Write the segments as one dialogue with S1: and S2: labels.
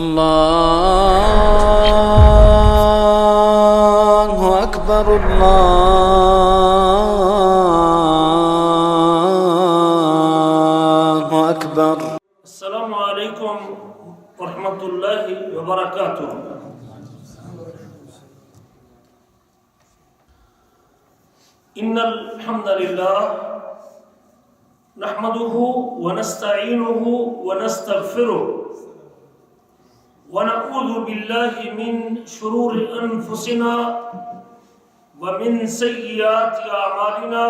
S1: الله أكبر الله أكبر.
S2: السلام عليكم ورحمة الله وبركاته. إن الحمد لله نحمده ونستعينه ونستغفره ونعوذ بالله من شرور أنفسنا ومن سيئات أعمالنا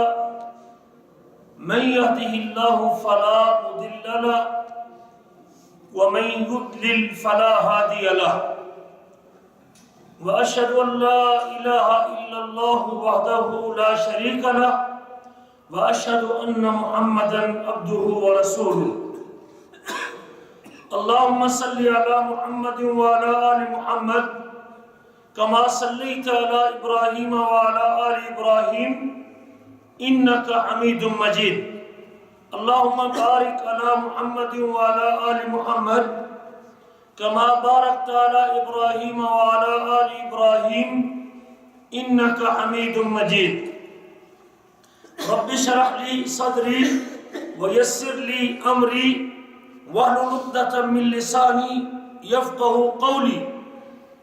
S2: من يهده الله فلا مضل له ومن يضلل فلا هادي له وأشهد أن لا إله إلا الله وحده لا شريك له وأشهد أن محمدا عبده ورسوله. اللهم صل على محمد وعلى آل محمد كما صليت على إبراهيم وعلى آل إبراهيم إنك حميد مجيد. اللهم بارك على محمد وعلى آل محمد كما باركت على إبراهيم وعلى آل إبراهيم إنك حميد مجيد. رب اشرح لي صدري ويسر لي أمري واحلل عقدة من لساني يفقهوا قولي.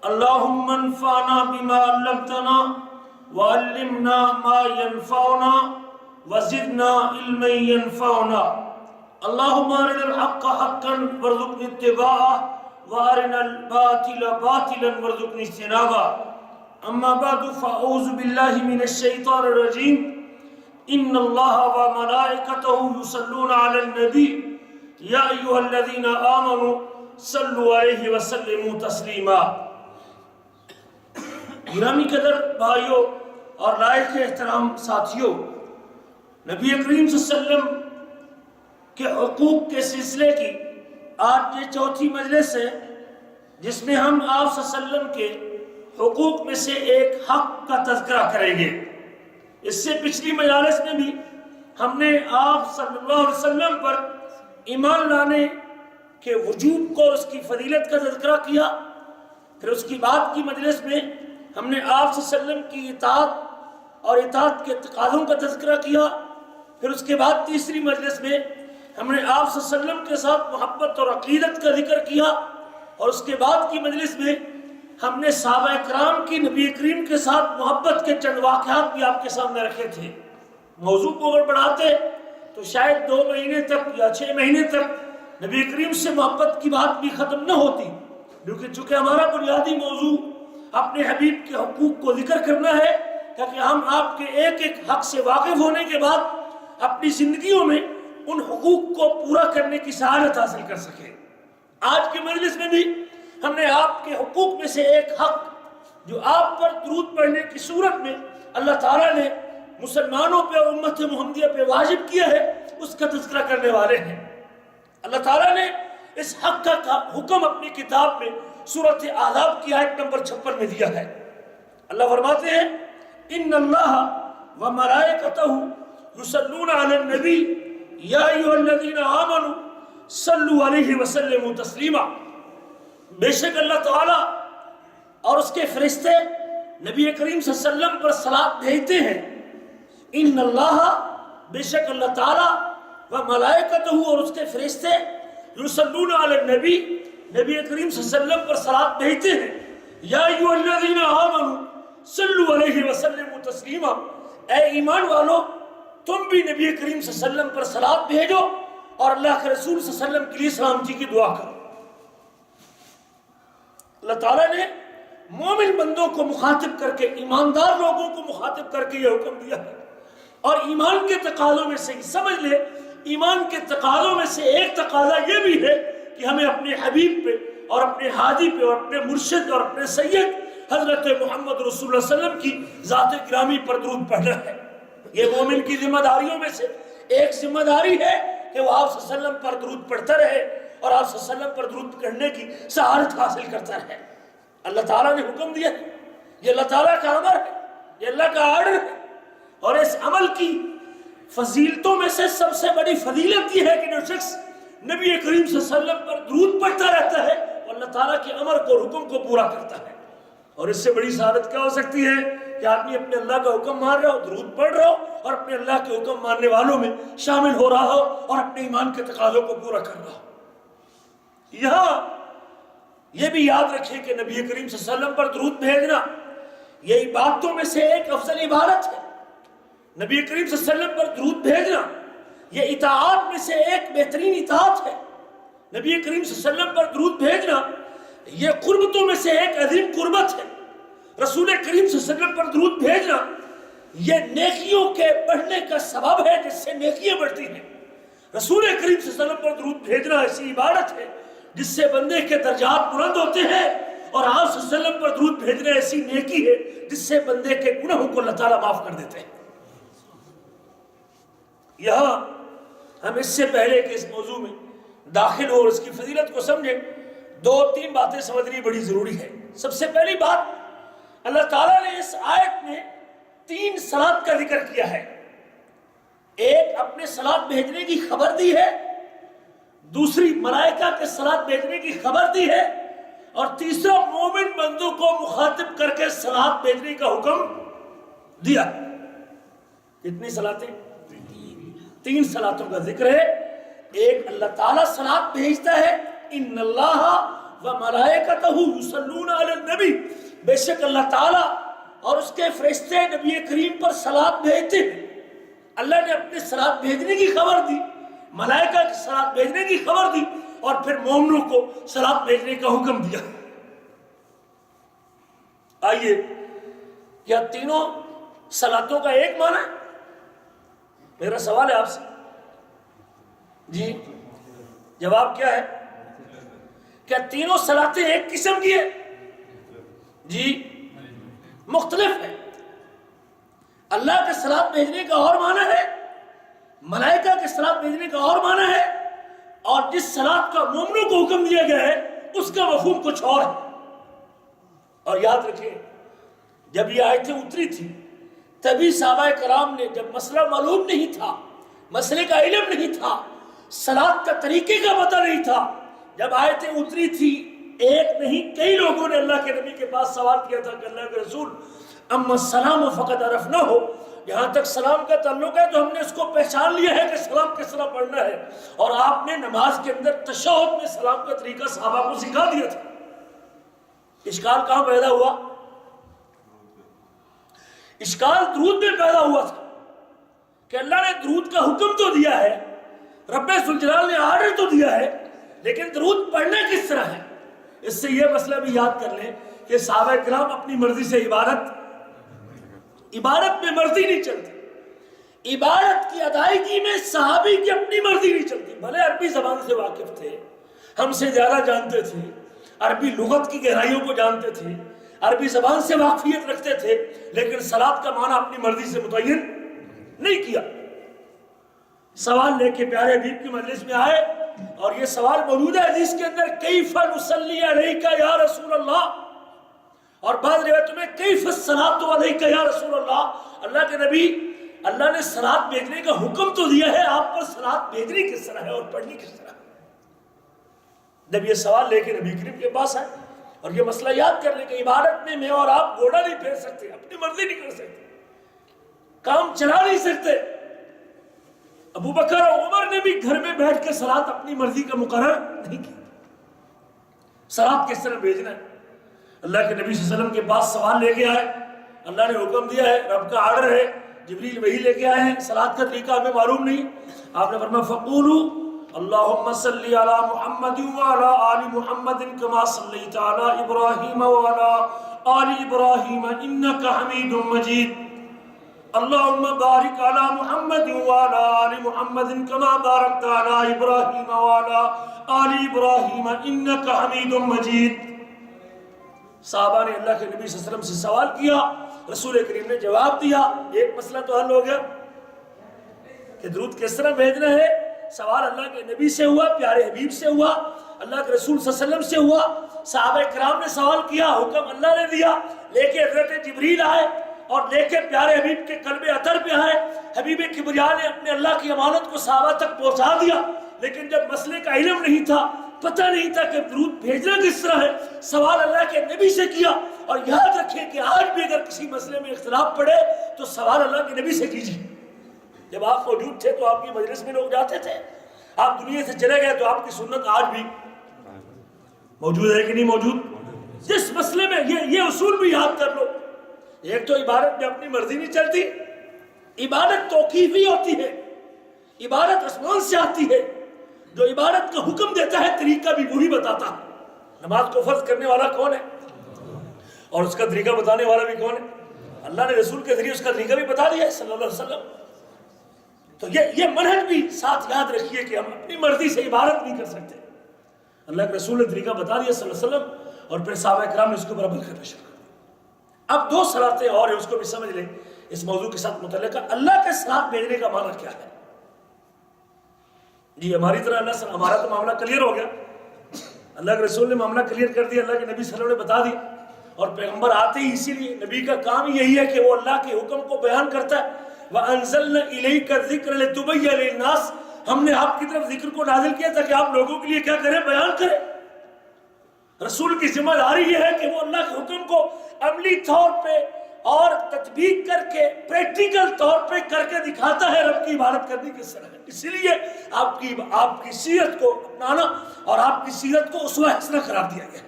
S2: اللهم انفعنا بما علمتنا وعلمنا ما ينفعنا وزدنا علما ينفعنا. اللهم أرنا الحق حقا وارزقنا اتباعه وأرنا الباطل باطلا وارزقنا اجتنابه. أما بعد فأعوذ بالله من الشيطان الرجيم. إن الله وملائكته يصلون على النبي یا ایھا الذین آمنوا صلوا علیہ وسلموا تسلیما. گرامی قدر بھائیوں اور لائق احترام ساتھیوں، نبی کریم صلی اللہ علیہ وسلم کے حقوق کے سلسلے کی آج یہ چوتھی مجلس ہے جس میں ہم آپ صلی اللہ علیہ وسلم کے حقوق میں سے ایک حق کا تذکرہ کریں گے. اس سے پچھلی مجالس میں بھی ہم نے آپ صلی اللہ علیہ وسلم پر ایمان لانے کے وجوب کو اور اس کی فضیلت کا تذکرہ کیا. پھر اس کی بعد کی مجلس میں ہم نے آپ صلی اللہ علیہ وسلم کی اطاعت اور اطاعت کے تقاضوں کا تذکرہ کیا. پھر اس کے بعد تیسری مجلس میں ہم نے آپ صلی اللہ علیہ وسلم کے ساتھ محبت اور عقیدت کا ذکر کیا. اور اس کے بعد کی مجلس میں ہم نے صحابہ کرام کی نبی کریم کے ساتھ محبت کے چند واقعات بھی آپ کے سامنے رکھے تھے. موضوع کو اگر بڑھاتے تو شاید 2 مہینے تک یا 6 مہینے تک نبی کریم سے محبت کی بات بھی ختم نہ ہوتی، لیکن چونکہ ہمارا بنیادی موضوع اپنے حبیب کے حقوق کو ذکر کرنا ہے تاکہ ہم آپ کے ایک ایک حق سے واقف ہونے کے بعد اپنی زندگیوں میں ان حقوق کو پورا کرنے کی سعادت حاصل کر سکیں. آج کے مجلس میں بھی ہم نے آپ کے حقوق میں سے ایک حق جو آپ پر درود پڑھنے کی صورت میں اللہ تعالیٰ نے مسلمانوں پہ اور امت محمدیہ پہ واجب کیا ہے اس کا تذکرہ کرنے والے ہیں. اللہ تعالیٰ نے اس حق کا حکم اپنی کتاب میں سورۃ احزاب کی آیت نمبر 56 میں دیا ہے. اللہ فرماتے ہیں ان اللہ وملائکتہ یصلون علی النبی یا ایھا الذین آمنوا صلوا علیہ وسلموا تسلیما. بے شک اللہ تعالیٰ اور اس کے فرشتے نبی کریم صلی اللہ علیہ وسلم پر صلاۃ بھیجتے ہیں. ان اللہ بے شک اللہ تعالیٰ و ملائکتہ اور اس کے فرشتے یصلون علی النبی نبی کریم صلی اللہ علیہ وسلم پر صلاۃ بھیجتے ہیں. یا ایھا الذین آمنوا صلوا علیہ وسلموا تسلیما. اے ایمان والو تم بھی نبی کریم صلی اللہ علیہ وسلم پر صلاۃ بھیجو اور اللہ کے رسول صلی اللہ علیہ وسلم کے لیے سلامتی کی دعا کرو. اللہ تعالیٰ نے مومن بندوں کو مخاطب کر کے، ایماندار لوگوں کو مخاطب کر کے یہ حکم دیا ہے. اور ایمان کے تقاضوں میں سے سمجھ لے، ایمان کے تقاضوں میں سے ایک تقاضا یہ بھی ہے کہ ہمیں اپنے حبیب پہ اور اپنے ہادی پہ اور اپنے مرشد اور اپنے سید حضرت محمد رسول اللہ صلی اللہ علیہ وسلم کی ذات گرامی پر درود پڑھنا ہے. یہ مومن کی ذمہ داریوں میں سے ایک ذمہ داری ہے کہ وہ آپ صلی اللہ علیہ وسلم پر درود پڑھتا رہے اور آپ صلی اللہ علیہ وسلم پر درود پڑھنے کی سعادت حاصل کرتا رہے. اللہ تعالیٰ نے حکم دیا ہے، یہ اللہ تعالیٰ کا امر ہے، یہ اللہ کا آرڈر ہے. اور اس عمل کی فضیلتوں میں سے سب سے بڑی فضیلت یہ ہے کہ جو شخص نبی کریم صلی اللہ علیہ وسلم پر درود پڑھتا رہتا ہے وہ اللہ تعالیٰ کے امر کو حکم کو پورا کرتا ہے. اور اس سے بڑی سعادت کیا ہو سکتی ہے کہ آدمی اپنے اللہ کا حکم مان رہا ہو, درود پڑھ رہا ہو اور اپنے اللہ کے حکم ماننے والوں میں شامل ہو رہا ہو اور اپنے ایمان کے تقاضوں کو پورا کر رہا ہو. یہاں یہ بھی یاد رکھیں کہ نبی کریم صلی اللہ علیہ وسلم پر درود بھیجنا یہ عبادتوں میں سے ایک افضل عبادت ہے. نبی کریم صلی اللہ علیہ وسلم پر درود بھیجنا یہ اطاعت میں سے ایک بہترین اطاعت ہے. نبی کریم صلی اللہ علیہ وسلم پر درود بھیجنا یہ قربتوں میں سے ایک عظیم قربت ہے. رسول کریم صلی اللہ علیہ وسلم پر درود بھیجنا یہ نیکیوں کے بڑھنے کا سبب ہے جس سے نیکیاں بڑھتی ہیں. رسول کریم صلی اللہ علیہ وسلم پر درود بھیجنا ایسی عبادت ہے جس سے بندے کے درجات بلند ہوتے ہیں, اور آپ صلی اللہ علیہ وسلم پر درود بھیجنا ایسی نیکی ہے جس سے بندے کے گناہوں کو اللہ تعالیٰ معاف کر دیتے ہیں. یہاں ہم اس سے پہلے کہ اس موضوع میں داخل ہو اور اس کی فضیلت کو سمجھیں, 2-3 باتیں سمجھنی بڑی ضروری ہے. سب سے پہلی بات, اللہ تعالیٰ نے اس آیت میں 3 صلات کا ذکر کیا ہے. ایک اپنے صلات بھیجنے کی خبر دی ہے, دوسری ملائکہ کے صلات بھیجنے کی خبر دی ہے, اور تیسرا مومن بندوں کو مخاطب کر کے صلات بھیجنے کا حکم دیا. کتنی صلاتیں؟ 3 صلاتوں کا ذکر ہے. ایک اللہ تعالیٰ صلات بھیجتا ہے, ان اللہ و ملائکتہ یصلون علی النبی, بے شک اللہ تعالیٰ اور اس کے فرشتے نبی کریم پر صلات بھیجتے ہیں. اللہ نے اپنے صلات بھیجنے کی خبر دی, ملائکہ کی صلات بھیجنے کی خبر دی, اور پھر مومنوں کو صلات بھیجنے کا حکم دیا. آئیے, کیا تینوں صلاتوں کا ایک معنی ہے؟ میرا سوال ہے آپ سے. جی جواب کیا ہے؟ کیا تینوں صلاتیں ایک قسم کی ہیں؟ جی مختلف ہے. اللہ کے صلات بھیجنے کا اور معنی ہے, ملائکہ کے صلات بھیجنے کا اور معنی ہے, اور جس صلات کا مومنوں کو حکم دیا گیا ہے اس کا مفہوم کچھ اور ہے. اور یاد رکھیں, جب یہ آیتیں اتری تھی تبھی صحابہ کرام نے, جب مسئلہ معلوم نہیں تھا, مسئلے کا علم نہیں تھا, صلات کا طریقے کا پتہ نہیں تھا, جب آیتیں اتری تھی ایک نہیں کئی لوگوں نے اللہ کے نبی کے پاس سوال کیا تھا کہ اللہ کے رسول, اما السلام فقط عرفنا ہو, یہاں تک سلام کا تعلق ہے تو ہم نے اس کو پہچان لیا ہے کہ سلام کس طرح پڑھنا ہے, اور آپ نے نماز کے اندر تشہد میں سلام کا طریقہ صحابہ کو سکھا دیا تھا. اشکال کہاں پیدا ہوا؟ اشکال درود میں پیدا ہوا تھا کہ اللہ نے درود کا حکم تو دیا ہے, رب ذوالجلال نے آرڈر تو دیا ہے, لیکن درود پڑھنا کس طرح ہے. اس سے یہ مسئلہ بھی یاد کر لیں کہ صحابہ کرام اپنی مرضی سے عبادت میں مرضی نہیں چلتی. عبادت کی ادائیگی میں صحابی کی اپنی مرضی نہیں چلتی. بھلے عربی زبان سے واقف تھے, ہم سے زیادہ جانتے تھے, عربی لغت کی گہرائیوں کو جانتے تھے, عربی زبان سے واقفیت رکھتے تھے, لیکن صلات کا معنی اپنی مرضی سے متعین نہیں کیا. سوال لے کے پیارے حبیب کی مجلس میں آئے, اور یہ سوال موجود ہے حدیث کے اندر, کیف نصلی علیک یا رسول اللہ, اور بعض روایتوں میں کیف الصلاۃ علیک یا رسول اللہ. اللہ کے نبی, اللہ نے صلات بھیجنے کا حکم تو دیا ہے, آپ پر صلات بھیجنی کس طرح ہے اور پڑھنی کس طرح ہے. جب یہ سوال لے کے نبی کریم کے پاس آئے, اور یہ مسئلہ یاد کر لیں کہ عبادت میں میں اور آپ گھوڑا نہیں پھیر سکتے, اپنی مرضی نہیں کر سکتے, کام چلا نہیں سکتے. ابو بکر اور عمر نے بھی گھر میں بیٹھ کے صلات اپنی مرضی کا مقرر نہیں کیا. صلات کس طرح بھیجنا ہے؟ اللہ کے نبی صلی اللہ علیہ وسلم کے پاس سوال لے کے آئے, اللہ نے حکم دیا ہے, رب کا آرڈر ہے, جبریل وہی لے کے آئے ہیں, صلات کا طریقہ ہمیں معلوم نہیں. آپ نے فرمایا فقولوا اللهم صل على محمد وعلى آل محمد كما صليت على إبراهيم وعلى آل إبراهيم إنك حميد مجيد. اللهم بارك على محمد وعلى آل محمد كما باركت على إبراهيم وعلى آل إبراهيم إنك حميد مجيد. صحابہ نے اللہ کے نبی صلی اللہ علیہ وسلم سے سوال کیا, رسول کریم نے جواب دیا. ایک مسئلہ تو حل ہو گیا کہ درود کس طرح بھیجنا ہے. سوال اللہ کے نبی سے ہوا, پیارے حبیب سے ہوا, اللہ کے رسول صلی اللہ علیہ وسلم سے ہوا. صحابہ کرام نے سوال کیا, حکم اللہ نے دیا, لے کے حضرت جبریل آئے اور لے کے پیارے حبیب کے قلب اطہر پہ آئے. حبیب کبریا نے اپنے اللہ کی امانت کو صحابہ تک پہنچا دیا, لیکن جب مسئلے کا علم نہیں تھا, پتہ نہیں تھا کہ درود بھیجنا کس طرح ہے، سوال اللہ کے نبی سے کیا۔ اور یاد رکھیں کہ آج بھی اگر کسی مسئلے میں اختلاف پڑے تو سوال اللہ کے نبی سے کیجیے۔ جب آپ موجود تھے تو آپ کی مجلس میں لوگ جاتے تھے، آپ دنیا سے چلے گئے تو آپ کی سنت آج بھی موجود ہے کہ نہیں موجود؟ جس مسئلے میں یہ اصول بھی یاد کر لو، ایک تو عبادت میں اپنی مرضی نہیں چلتی، عبادت توقیفی ہوتی ہے، عبادت آسمان سے آتی ہے، جو عبادت کا حکم دیتا ہے طریقہ بھی وہی بتاتا ہے۔ نماز کو فرض کرنے والا کون ہے اور اس کا طریقہ بتانے والا بھی کون ہے؟ اللہ نے رسول کے ذریعے اس کا طریقہ بھی بتا دیا ہے صلی اللہ علیہ وسلم۔ تو یہ منہج بھی ساتھ یاد رکھیے کہ ہم اپنی مرضی سے عبادت نہیں کر سکتے، اللہ کے رسول نے طریقہ بتا دیا صلی اللہ علیہ وسلم، اور پھر صحابہ کرام نے اس کو برابر کرنا شروع کر۔ اب دو صلاتیں اور ہیں، اس کو بھی سمجھ لیں اس موضوع کے ساتھ متعلقہ۔ اللہ کے صلات بھیجنے کا معنی کیا ہے؟ جی ہماری طرح اللہ سے ہمارا تو معاملہ کلیئر ہو گیا، اللہ کے رسول نے معاملہ کلیئر کر دیا، اللہ کے نبی صلی اللہ علیہ وسلم نے بتا دیا، اور پیغمبر آتے ہی اسی لیے نبی کا کام ہی یہی ہے کہ وہ اللہ کے حکم کو بیان کرتا ہے۔ وَأَنزَلْنَا إِلَيْكَ الذِّكْرَ لِتُبَيِّنَ لِلنَّاسِ، ہم نے آپ کی طرف ذکر کو نازل کیا تاکہ آپ لوگوں کے لیے کیا کریں؟ بیان کریں۔ رسول کی ذمہ داری یہ ہے کہ وہ اللہ کے حکم کو عملی طور پہ اور تطبیق کر کے پریکٹیکل طور پہ کر کے دکھاتا ہے رب کی عبادت کرنے کس طرح ہے۔ اسی لیے آپ کی سیرت کو اپنانا اور آپ کی سیرت کو اسوہ حسنہ قرار دیا گیا،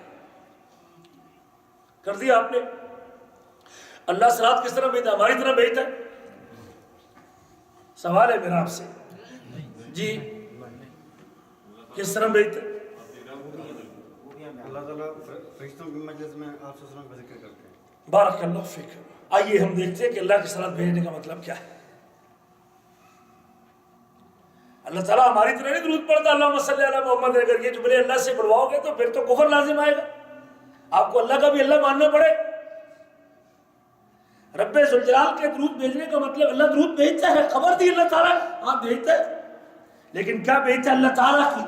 S2: کر دیا آپ نے۔ اللہ صلات کس طرح بھیجتا ہے؟ ہماری طرح بھیجتا ہے؟ سوال ہے میرا آپ سے، جی کس طرح بھیجتا ہے؟
S3: اللہ تعالیٰ فرشتوں کی مجلس میں آپ صلی اللہ علیہ وسلم کا ذکر کرتے ہیں۔
S2: بارک اللہ فیک۔ آئیے ہم دیکھتے ہیں کہ اللہ کی صلات بھیجنے کا مطلب کیا ہے۔ اللہ تعالیٰ ہماری طرح نہیں درود پڑھتا اللہم صلی علی محمد، اگر یہ جملے اللہ سے بلواؤ گے تو پھر تو کفر لازم آئے گا، آپ کو اللہ کا بھی اللہ ماننا پڑے۔ رب ذوالجلال کے درود بھیجنے کا مطلب اللہ درود بھیجتا ہے، خبر دی اللہ تعالیٰ ہاں بھیجتا ہے، لیکن کیا بھیجتا ہے؟ اللہ تعالیٰ کی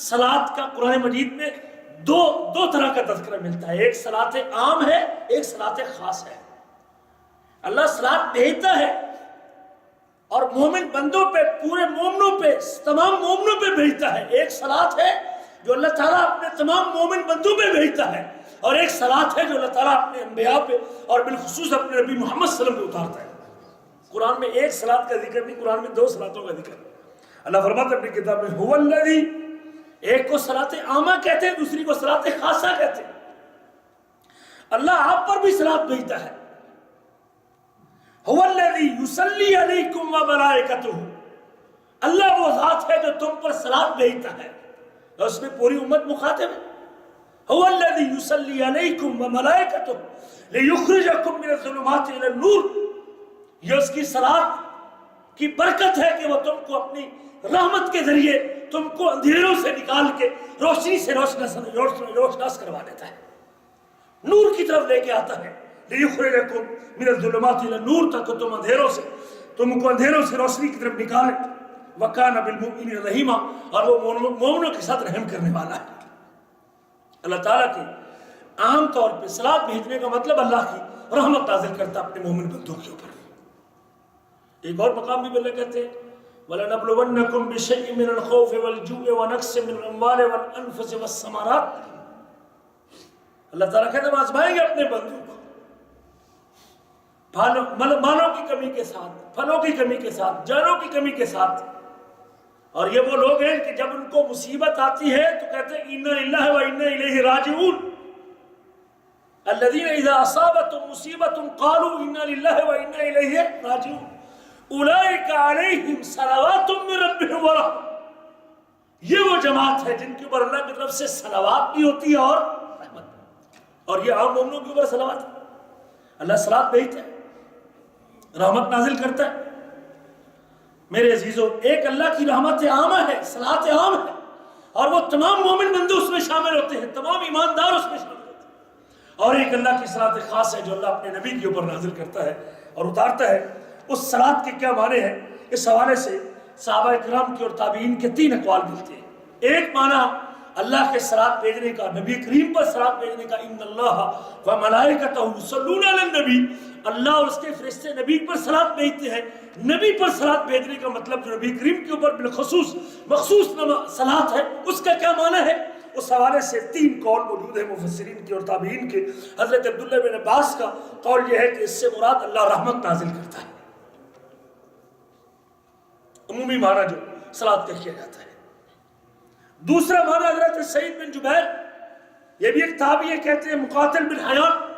S2: صلات کا قرآن مجید میں دو طرح کا تذکرہ ملتا ہے، ایک صلات عام ہے، ایک صلات خاص ہے۔ اللہ صلات بھیجتا ہے اور مومن بندوں پہ، پورے مومنوں پہ، تمام مومنوں پہ بھیجتا ہے۔ ایک صلات ہے جو اللہ تعالیٰ اپنے تمام مومن بندوں پہ بھیجتا ہے، اور ایک صلات ہے جو اللہ تعالیٰ اپنے انبیاء پہ اور بالخصوص اپنے نبی محمد صلی اللہ علیہ وسلم پہ اتارتا ہے۔ قرآن میں ایک صلات کا ذکر نہیں، قرآن میں دو صلاتوں کا ذکر ہے۔ اللہ فرماتا ہے اپنی کتاب میں هو الذی، ایک کو صلات عامہ کہتے ہیں، دوسری کو صلات خاصہ کہتے ہیں۔ اللہ آپ پر بھی صلات بھیجتا ہے۔ هو الذی یصلی علیکم وملائکتہ، اللہ وہ ذات ہے جو تم پر صلات بھیجتا ہے، اور اس میں پوری امت مخاطب ہے۔ هو الذی یصلی علیکم وملائکتہ لیخرجکم من الظلمات الی النور، یہ اس کی صلات کی برکت ہے کہ وہ تم کو اپنی رحمت کے ذریعے تم کو اندھیروں سے نکال کے روشنی سے روشناس کروا دیتا ہے، نور کی طرف لے کے آتا ہے۔ لیخرجکم من الظلمات الی النور، تک تم اندھیروں سے، تم کو اندھیروں سے روشنی کی طرف نکالے۔ وکان بالمؤمنین رحیما، اور وہ مومنوں کے ساتھ رحم کرنے والا ہے۔ اللہ تعالیٰ کی عام طور پہ صلات بھیجنے کا مطلب اللہ کی رحمت نازل کرتا اپنے مومن بندوں کے اوپر۔ ایک اور مقام بھی اللہ کہتے ہیں وَلَنَبْلُوَنَّكُمْ بِشَيْءٍ مِّنَ الْخَوْفِ وَالْجُوعِ وَنَقْصٍ مِّنَ الْأَمْوَالِ وَالْأَنفُسِ وَالثَّمَرَاتِ، اللہ تعالیٰ کہتے ہیں ہم آزمائیں گے اپنے بندوں کو مالوں کی کمی کے ساتھ، پھلوں کی کمی کے ساتھ، جانوں کی کمی کے ساتھ۔ اور یہ وہ لوگ ہیں کہ جب ان کو مصیبت آتی ہے تو کہتے ہیں اِنَّا لِلَّهِ وَإِنَّا إِلَيْهِ رَاجِعُونَ، الَّذِينَ إِذَا أَصَابَتْهُمْ مُصِيبَةٌ قَالُوا إِنَّا لِلَّهِ وَإِنَّا إِلَيْهِ رَاجِعُونَ أُولَئِكَ عَلَيْهِمْ صَلَوَاتٌ مِّن رَّبِّهِمْ وَرَحْمَةٌ، یہ وہ جماعت ہے جن کے اوپر اللہ کی طرف سے صلوات بھی ہوتی ہے اور رحمت، اور یہ عام مومنوں کے اوپر صلوات ہے۔ اللہ صلات بھیجتا ہے، رحمت نازل کرتا ہے۔ میرے عزیزو، ایک اللہ کی رحمت عامہ ہے، صلات عام ہے، اور وہ تمام مومن بندے اس میں شامل ہوتے ہیں، تمام ایماندار اس میں شامل ہوتے ہیں۔ اور ایک اللہ کی صلات خاص ہے جو اللہ اپنے نبی کے اوپر نازل کرتا ہے اور اتارتا ہے۔ اس صلات کے کیا معنی ہیں؟ اس حوالے سے صحابہ کرام کے اور تابعین کے تین اقوال ملتے ہیں۔ ایک معنی اللہ کے صلات بھیجنے کا، نبی کریم پر صلات بھیجنے کا، ان اللہ وملائکتہ یصلون علی النبی، اللہ اور اس کے فرشتے نبی پر صلات بھیجتے ہیں۔ نبی پر صلات بھیجنے کا مطلب جو نبی کریم کے اوپر بالخصوص مخصوص صلات ہے، اس کا کیا معنی ہے؟ اس حوالے سے 3 قول موجود ہیں مفسرین کے اور تابعین کے۔ حضرت عبداللہ بن عباس کا قول یہ ہے کہ اس سے مراد اللہ رحمت نازل کرتا ہے، عمومی معنی جو صلاۃ کا کیا جاتا ہے۔ دوسرا معنی حضرت سعید بن جبیر، یہ بھی ایک تابعی ہے، کہتے ہیں مقاتل بن حیان،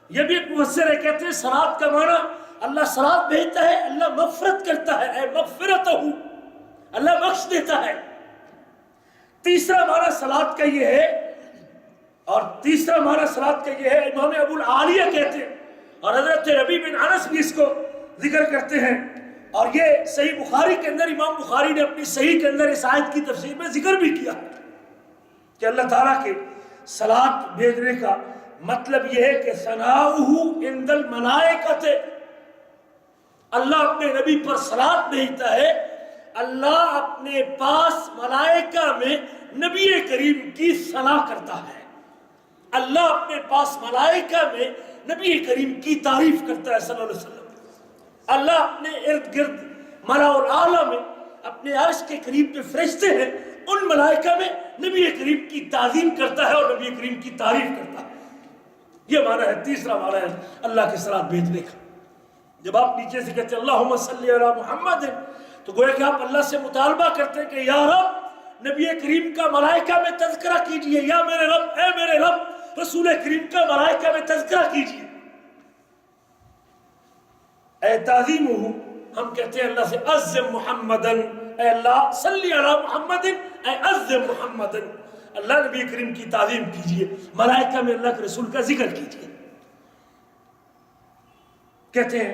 S2: یہ بھی ایک مفسر ہے، کہتے ہیں صلاۃ کا معنی اللہ صلاۃ بھیجتا ہے، اللہ مغفرت کرتا ہے، اے مغفرتہ، اللہ بخش دیتا ہے۔ تیسرا معنی صلاۃ کا یہ ہے، اور تیسرا معنی صلاۃ کا یہ ہے، امام ابو العالیہ کہتے ہیں، اور حضرت ربیع بن انس بھی اس کو ذکر کرتے ہیں، اور یہ صحیح بخاری کے اندر امام بخاری نے اپنی صحیح کے اندر اس آیت کی تفسیر میں ذکر بھی کیا کہ اللہ تعالیٰ کے صلاۃ بھیجنے کا مطلب یہ ہے کہ ثناؤہ عند الملائکۃ، اللہ اپنے نبی پر صلاۃ بھیجتا ہے، اللہ اپنے پاس ملائکہ میں نبی کریم کی ثنا کرتا ہے، اللہ اپنے پاس ملائکہ میں نبی کریم کی تعریف کرتا ہے صلی اللہ علیہ وسلم۔ اللہ اپنے ارد گرد ملا الاعلیٰ میں اپنے عرش کے قریب جو فرشتے ہیں ان ملائکہ میں نبی کریم کی تعظیم کرتا ہے اور نبی کریم کی تعریف کرتا ہے۔ یہ معنی ہے، تیسرا معنی ہے اللہ کی صلاۃ بھیجنے کا۔ جب آپ نیچے سے کہتے ہیں اللہم صلی علی محمد، تو گویا کہ آپ اللہ سے مطالبہ کرتے ہیں کہ یا رب نبی کریم کا ملائکہ میں تذکرہ کیجئے، یا میرے رب، اے میرے رب رسول کریم کا ملائکہ میں تذکرہ کیجئے۔ اے تعظیم ہوں، ہم کہتے ہیں اللہ سے عظم محمدن، اے اللہ صلی علی محمد، اے عظم محمدن، اللہ نبی کریم کی تعظیم کیجئے، ملائکہ میں اللہ کے رسول کا ذکر کیجئے۔ کہتے ہیں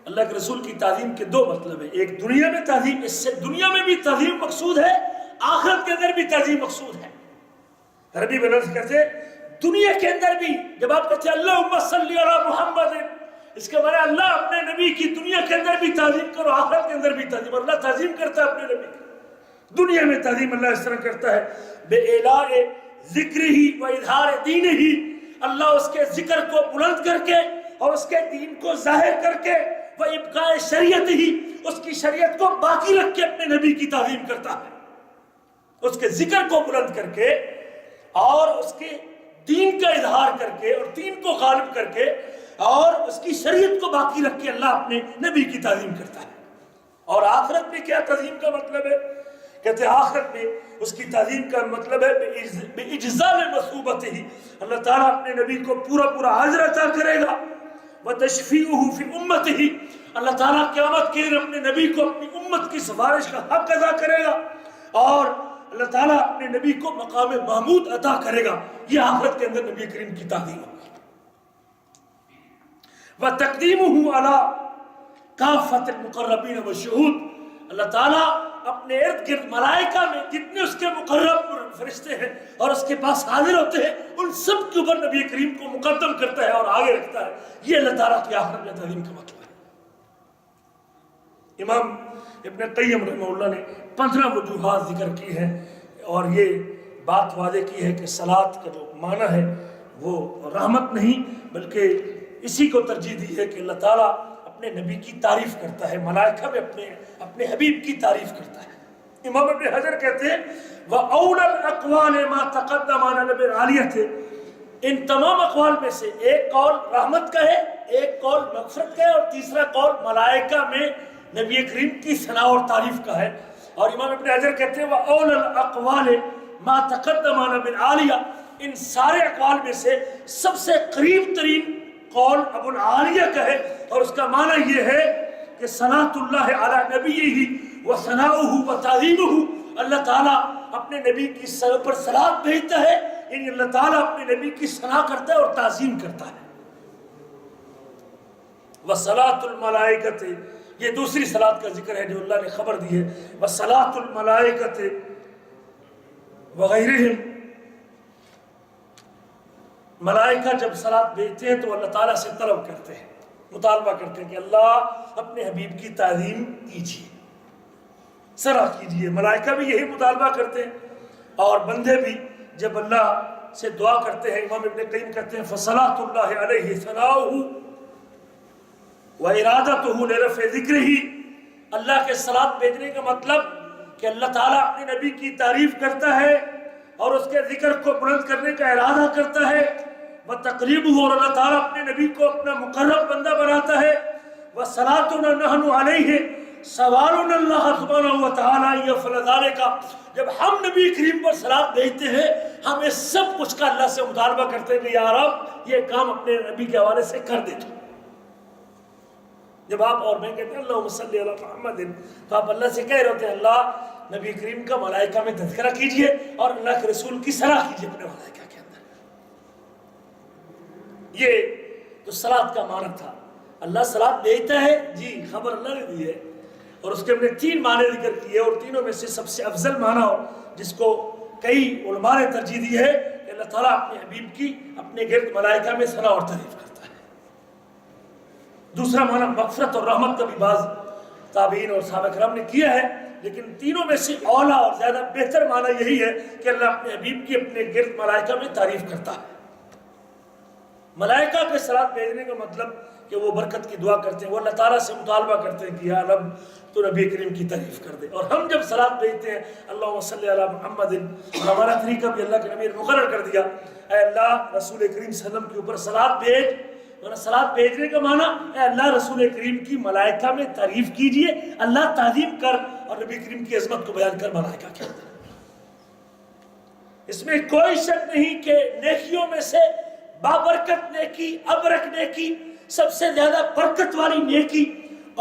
S2: اللہ کے رسول کی تعظیم کے 2 مطلب ہیں، ایک دنیا میں تعظیم، اس سے دنیا میں بھی تعظیم مقصود ہے، آخرت کے اندر بھی تعظیم مقصود ہے۔ ربیع بن انس کہتے ہیں دنیا کے اندر بھی جب آپ کہتے ہیں اللہم صلی علی محمد، اس کے معنی اللہ اپنے نبی کی دنیا کے اندر بھی تعظیم کرو، آخرت کے اندر بھی تعظیم، اللہ تعظیم کرتا ہے اپنے نبی کی۔ دنیا میں تعظیم اللہ اس طرح کرتا ہے بے اعلاء ذکر ہی و اظہار دین ہی، اللہ اس کے ذکر کو بلند کر کے اور اس کے دین کو ظاہر کر کے، وہ ابقاء شریعت ہی، اس کی شریعت کو باقی رکھ کے اپنے نبی کی تعظیم کرتا ہے، اس کے ذکر کو بلند کر کے اور اس کے دین کا اظہار کر کے اور دین کو غالب کر کے اور اس کی شریعت کو باقی رکھ کے اللہ اپنے نبی کی تعظیم کرتا ہے۔ اور آخرت میں کیا تعظیم کا مطلب ہے؟ کہتے ہیں آخرت میں اس کی تعظیم کا مطلب ہے بِإِجْزَالِ مَثُوبَتِهِ، اللہ تعالیٰ اپنے نبی کو پورا پورا اجر عطا کرے گا، وَتَشْفِيعُهُ فِي أُمَّتِهِ، اللہ تعالیٰ قیامت کے دن اپنے نبی کو اپنی امت کی سفارش کا حق ادا کرے گا، اور اللہ تعالیٰ اپنے نبی کو مقام محمود عطا کرے گا۔ یہ آخرت کے اندر نبی کریم کی تعظیم ہوگی۔ وَتَقْدِيمُهُ عَلَىٰ كَافَّةِ الْمُقَرَّبِينَ وَالشُّهُودِ، اللہ تعالیٰ اپنے ارد گرد ملائکہ میں جتنے اس کے مقرب فرشتے ہیں اور اس کے پاس حاضر ہوتے ہیں ان سب کے اوپر نبی کریم کو مقدم کرتا ہے اور آگے رکھتا ہے۔ یہ اللہ تعالیٰ کی آخرت میں تعظیم کا مطلب ہے۔ امام ابن قیم رحمہ اللہ نے 15 وجوہات ذکر کی ہیں اور یہ بات واضح کی ہے کہ صلاۃ کا جو معنی ہے وہ رحمت نہیں بلکہ اسی کو ترجیح دی ہے کہ اللہ تعالیٰ اپنے نبی کی تعریف کرتا ہے، ملائکہ میں اپنے حبیب کی تعریف کرتا ہے۔ امام ابن حجر کہتے ہیں وَأَوْلَى الْأَقْوَالِ مَا تَقَدَّمَ عَنْ نَبِيِّ الْعَالِيَةِ، ان تمام اقوال میں سے ایک قول رحمت کا ہے، ایک قول مغفرت کا ہے اور تیسرا قول ملائکہ میں نبی کریم کی ثنا اور تعریف کا ہے۔ اور امام ابن حجر کہتے ہیں وَأَوْلَى الْأَقْوَالِ مَا تَقَدَّمَ عَنْ نَبِيِّ الْعَالِيَةِ، ان سارے اقوال میں سے سب سے قریب ترین قول ابو العالیہ کا ہے، اور اس کا معنی یہ ہے کہ صلاۃ اللہ علی نبیہ و ثناؤہ و تعظیمہ، اللہ تعالیٰ اپنے نبی کی سر پر صلاۃ بھیجتا ہے، یعنی اللہ تعالیٰ اپنے نبی کی ثنا کرتا ہے اور تعظیم کرتا ہے۔ وصلاۃ الملائکۃ، یہ دوسری صلاۃ کا ذکر ہے جو اللہ نے خبر دی ہے، وصلاۃ الملائکۃ وغیرہم، ملائکہ جب صلاۃ بھیجتے ہیں تو اللہ تعالیٰ سے طلب کرتے ہیں، مطالبہ کرتے ہیں کہ اللہ اپنے حبیب کی تعظیم کیجیے، ثنا کیجیے۔ ملائکہ بھی یہی مطالبہ کرتے ہیں اور بندے بھی جب اللہ سے دعا کرتے ہیں، امام ابن قیم کہتے ہیں فصلاۃ اللہ علیہ ثناؤہ وارادتہ لرفع ذکرہ، اللہ کے صلاۃ بھیجنے کا مطلب کہ اللہ تعالیٰ اپنے نبی کی تعریف کرتا ہے اور اس کے ذکر کو بلند کرنے کا ارادہ کرتا ہے، وتقریبہ، اور اللہ تعالیٰ اپنے نبی کو اپنا مقرب بندہ بناتا ہے، وصلاتنا نحن علیہ سوالنا اللہ سبحانہ وتعالی یفعل ذلک، جب ہم نبی کریم پر صلاۃ بھیجتے ہیں ہم اس سب کچھ کا اللہ سے مطالبہ کرتے ہیں کہ یا رب یہ کام اپنے نبی کے حوالے سے کر دے تو۔ جب آپ اور میں کہتے ہیں اللہم صلی علی محمد، تو آپ اللہ سے کہہ رہے ہوتے ہیں اللہ نبی کریم کا ملائکہ میں تذکرہ کیجئے اور اللہ کے رسول کی صلاح کیجئے اپنے ملائکہ کے اندر۔ یہ تو صلاۃ کا معنی تھا۔ اللہ صلاۃ بھیجتا ہے، جی خبر اللہ نے دی ہے، اور اس کے ہم نے 3 معنی ذکر کیے، اور تینوں میں سے سب سے افضل معنی اور جس کو کئی علماء نے ترجیح دی ہے کہ اللہ تعالیٰ اپنے حبیب کی اپنے گرد ملائکہ میں صلاح اور تعریف کرتا ہے۔ دوسرا معنی مغفرت اور رحمت کا بھی بعض تابعین اور صحابہ کرام نے کیا ہے، لیکن تینوں میں سے اولا اور زیادہ بہتر معنی یہی ہے کہ اللہ اپنے حبیب کی اپنے گرد ملائکہ میں تعریف کرتا ہے۔ ملائکہ کے صلاۃ بھیجنے کا مطلب کہ وہ برکت کی دعا کرتے ہیں، وہ اللہ تعالیٰ سے مطالبہ کرتے ہیں کہ یا رب تو نبی کریم کی تعریف کر دے۔ اور ہم جب صلاۃ بھیجتے ہیں اللہم صلی علی محمد، ہمارا طریقہ بھی اللہ کے نبی نے مقرر کر دیا، اے اللہ رسول کریم صلی اللہ علیہ وسلم کے اوپر صلاۃ بھیج، اور صلاۃ بھیجنے کا معنی اے اللہ رسول کریم کی ملائکہ میں تعریف کیجئے، اللہ تعظیم کر اور نبی کریم کی عظمت کو بیان کر ملائکہ کے اندر۔ اس میں کوئی شک نہیں کہ نیکیوں میں سے بابرکت نیکی، ابرک نیکی، سب سے زیادہ برکت والی نیکی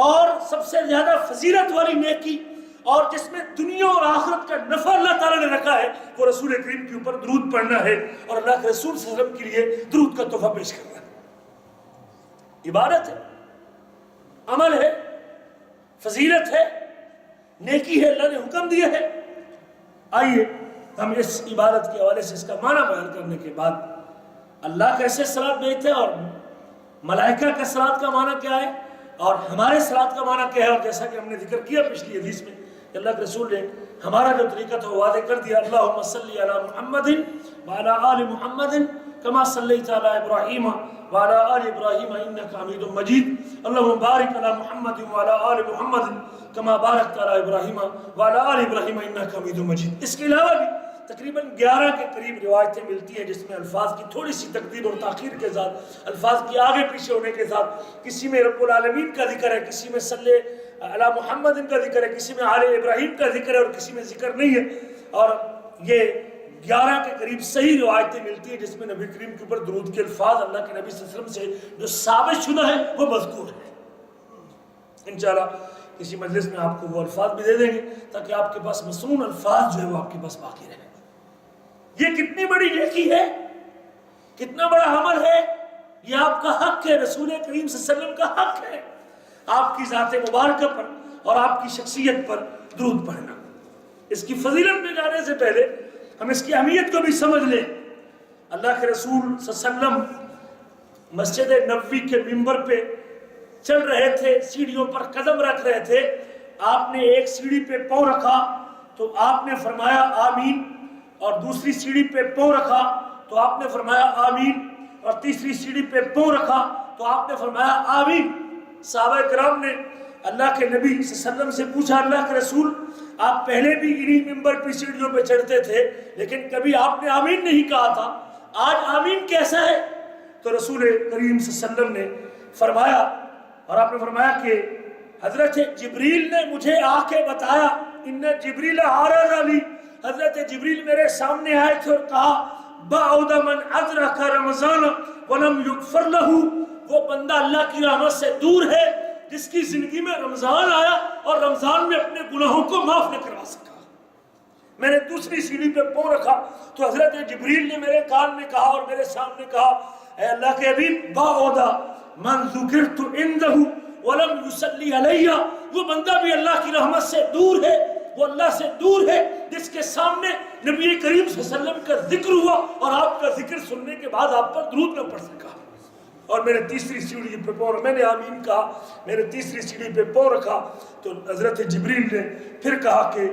S2: اور سب سے زیادہ فضیلت والی نیکی، اور جس میں دنیا اور آخرت کا نفع اللہ تعالیٰ نے رکھا ہے، وہ رسول کریم کے اوپر درود پڑھنا ہے اور اللہ کے رسول صلی اللہ علیہ وسلم کے لیے درود کا تحفہ پیش کرنا ہے۔ عبادت ہے، عمل ہے، فضیلت ہے، نیکی ہے، اللہ نے حکم دیا ہے۔ آئیے ہم اس عبادت کے حوالے سے اس کا معنی بیان کرنے کے بعد اللہ کیسے صلاۃ بھیجتے ہیں اور ملائکہ کا صلاۃ کا معنی کیا ہے اور ہمارے صلاۃ کا معنی کیا ہے، اور جیسا کہ ہم نے ذکر کیا پچھلی حدیث میں کہ اللہ کے رسول نے ہمارا جو طریقہ تھا وہ واضح کر دیا، اللہم صلی علی محمد وعلی آل محمد کما صلیت علی ابراہیم وعلی آل ابراہیم انک حمید مجید، اللہم بارک علی محمد وعلی آل محمد کما بارکت علی ابراہیم وعلی آل ابراہیم انک حمید مجید۔ اس کے علاوہ بھی تقریباً 11 کے قریب روایتیں ملتی ہیں جس میں الفاظ کی تھوڑی سی تقدیر اور تاخیر کے ساتھ، الفاظ کی آگے پیچھے ہونے کے ساتھ، کسی میں رب العالمین کا ذکر ہے، کسی میں صلی علی محمد کا ذکر ہے، کسی میں آل ابراہیم کا ذکر ہے اور کسی میں ذکر نہیں ہے، اور یہ 11 کے قریب صحیح روایتیں ملتی ہیں جس میں نبی کریم کے اوپر درود کے الفاظ اللہ کے نبی صلی اللہ علیہ وسلم سے جو ثابت شدہ ہے وہ مذکور ہے۔ انشاءاللہ کسی مجلس میں آپ کو وہ الفاظ بھی دے دیں گے تاکہ آپ کے پاس مسنون الفاظ جو ہے وہ آپ کے پاس باقی رہے۔ یہ کتنی بڑی نیکی ہے، کتنا بڑا عمل ہے، یہ آپ کا حق ہے، رسول کریم صلی اللہ علیہ وسلم کا حق ہے آپ کی ذات مبارکہ پر اور آپ کی شخصیت پر درود پڑھنا۔ اس کی فضیلت میں جانے سے پہلے ہم اس کی اہمیت کو بھی سمجھ لیں۔ اللہ کے رسول صلی اللہ علیہ وسلم مسجد نبوی کے ممبر پہ چل رہے تھے، سیڑھیوں پر قدم رکھ رہے تھے، آپ نے ایک سیڑھی پہ پاؤں رکھا تو آپ نے فرمایا آمین، اور دوسری سیڑھی پہ پاؤں رکھا تو آپ نے فرمایا آمین، اور تیسری سیڑھی پہ پاؤں رکھا تو آپ نے فرمایا آمین۔ صحابہ کرام نے اللہ کے نبی صلی اللہ علیہ وسلم سے پوچھا اللہ کے رسول آپ پہلے بھی انہی ممبر پہ سیڑھیوں پہ چڑھتے تھے لیکن کبھی آپ نے آمین نہیں کہا تھا، آج آمین کیسا ہے؟ تو رسول کریم صلی اللہ علیہ وسلم نے فرمایا، اور آپ نے فرمایا کہ حضرت جبریل نے مجھے آ کے بتایا، ان جبریل عارض علی، حضرت جبریل میرے سامنے آئے تھے اور کہا بعد من ادرک رمضان ولم یغفر لہ، وہ بندہ اللہ کی رحمت سے دور ہے جس کی زندگی میں رمضان آیا اور رمضان میں اپنے گناہوں کو معاف نہ کروا سکا۔ میں نے دوسری سیڑھی پہ پاؤں رکھا تو حضرت جبریل نے میرے کان میں کہا اور میرے سامنے کہا اے اللہ کے حبیب بعد من ذکرت عنده ولم یصلی علیہ، وہ بندہ بھی اللہ کی رحمت سے دور ہے، وہ اللہ سے دور ہے جس کے سامنے نبی کریم صلی اللہ علیہ وسلم کا ذکر ہوا اور آپ کا ذکر سننے کے بعد آپ پر درود نہ پڑھ سکا۔ اور میں نے تیسری سیڑھی پہ پاؤں، میں نے آمین کہا، میں نے تیسری سیڑھی پہ پاؤں رکھا تو حضرت جبریل نے پھر کہا کہ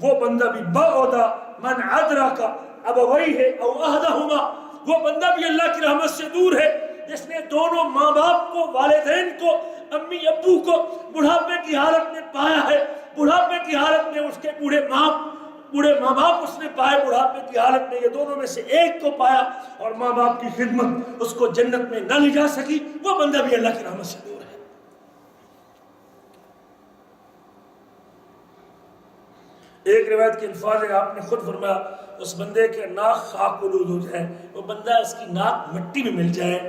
S2: وہ بندہ بھی بعد من ادرک ابویہ او احدہما، وہ بندہ بھی اللہ کی رحمت سے دور ہے جس نے دونوں ماں باپ کو، والدین کو، امی ابو کو بڑھاپے کی حالت میں پایا ہے، بڑھاپے کی حالت میں اس کے بوڑھے ماں بوڑھے ماں باپ اس نے پائے بڑھاپے کی حالت میں، یہ دونوں میں سے ایک کو پایا اور ماں باپ کی خدمت اس کو جنت میں نہ لے جا سکی، وہ بندہ بھی اللہ کی رحمت سے دور ہے۔ ایک روایت کے الفاظ ہیں، آپ نے خود فرمایا اس بندے کے ناک خاک آلود ہو جائے، وہ بندہ اس کی ناک مٹی میں مل جائے۔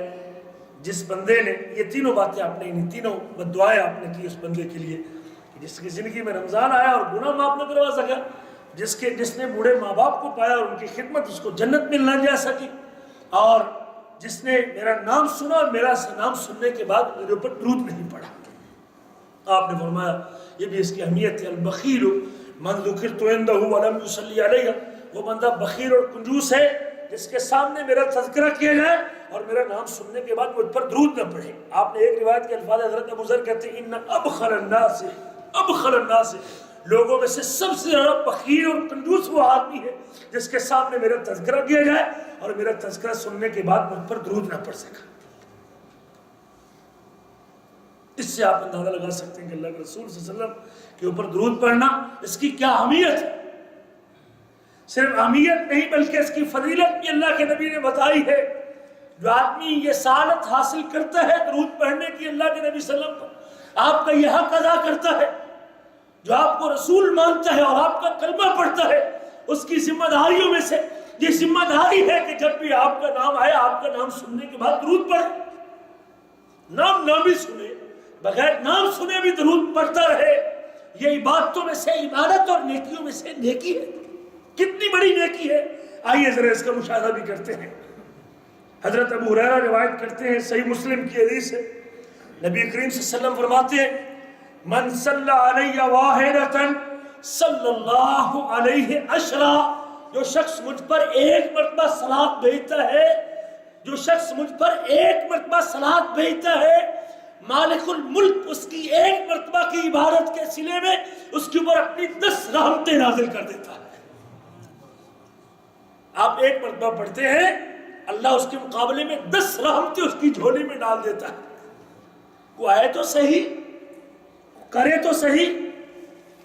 S2: جس بندے نے یہ تینوں باتیں آپ نے، تینوں بددعائیں آپ نے کی اس بندے کے لیے، جس کی زندگی میں رمضان آیا اور گناہ معاف نہ کروا سکا، جس نے بوڑھے ماں باپ کو پایا اور ان کی خدمت اس کو جنت میں نہ جا سکی، اور جس نے میرا نام سنا اور میرا نام سننے کے بعد میرے اوپر درود نہیں پڑا۔ آپ نے فرمایا یہ بھی اس کی اہمیت ہے، البخیل من ذکرت عندہ ولم یصلی علیہ، وہ بندہ بخیل اور کنجوس ہے جس کے سامنے میرا تذکرہ کیا جائے اور میرا نام سننے کے بعد مجھ پر درود نہ پڑھے۔ آپ نے ایک روایت کے الفاظ حضرت ابو ذر کہتے ہیں ان ابخل الناس، لوگوں میں سے سب سے زیادہ بخیل اور کنجوس وہ آدمی ہے جس کے سامنے میرا تذکرہ کیا جائے اور میرا تذکرہ سننے کے بعد مجھ پر درود نہ پڑھ سکا۔ اس سے آپ اندازہ لگا سکتے ہیں کہ اللہ کے رسول صلی اللہ علیہ وسلم کے اوپر درود پڑھنا اس کی کیا اہمیت ہے۔ صرف اہمیت نہیں بلکہ اس کی فضیلت بھی اللہ کے نبی نے بتائی ہے۔ جو آدمی یہ سعادت حاصل کرتا ہے درود پڑھنے کی اللہ کے نبی صلی اللہ علیہ وسلم پر، آپ کا یہ حق ادا کرتا ہے، جو آپ کو رسول مانتا ہے اور آپ کا کلمہ پڑھتا ہے، اس کی ذمہ داریوں میں سے یہ ذمہ داری ہے کہ جب بھی آپ کا نام آئے آپ کا نام سننے کے بعد درود پڑھے۔ نام نہ بھی سنے، بغیر نام سنے بھی درود پڑھتا رہے، یہ عبادتوں میں سے عبادت اور نیکیوں میں سے نیکی ہے۔ کتنی بڑی نیکی ہے، آئیے ذرا اس کا مشاہدہ بھی کرتے ہیں۔ حضرت ابو ہریرہ روایت کرتے ہیں، صحیح مسلم کی حدیث ہے، نبی کریم صلی اللہ علیہ وسلم فرماتے ہیں من صلی علیہ واحدۃ صلی اللہ علیہ عشرہ، جو شخص مجھ پر ایک مرتبہ صلاۃ بھیجتا ہے، جو شخص مجھ پر ایک مرتبہ صلاۃ بھیجتا ہے، مالک الملک اس کی ایک مرتبہ کی عبادت کے صلے میں اس کے اوپر اپنی 10 رحمتیں نازل کر دیتا ہے۔ آپ ایک مرتبہ پڑھتے ہیں، اللہ اس کے مقابلے میں 10 رحمتیں اس کی جھولی میں ڈال دیتا ہے۔ وہ آئے تو صحیح، کرے تو صحیح،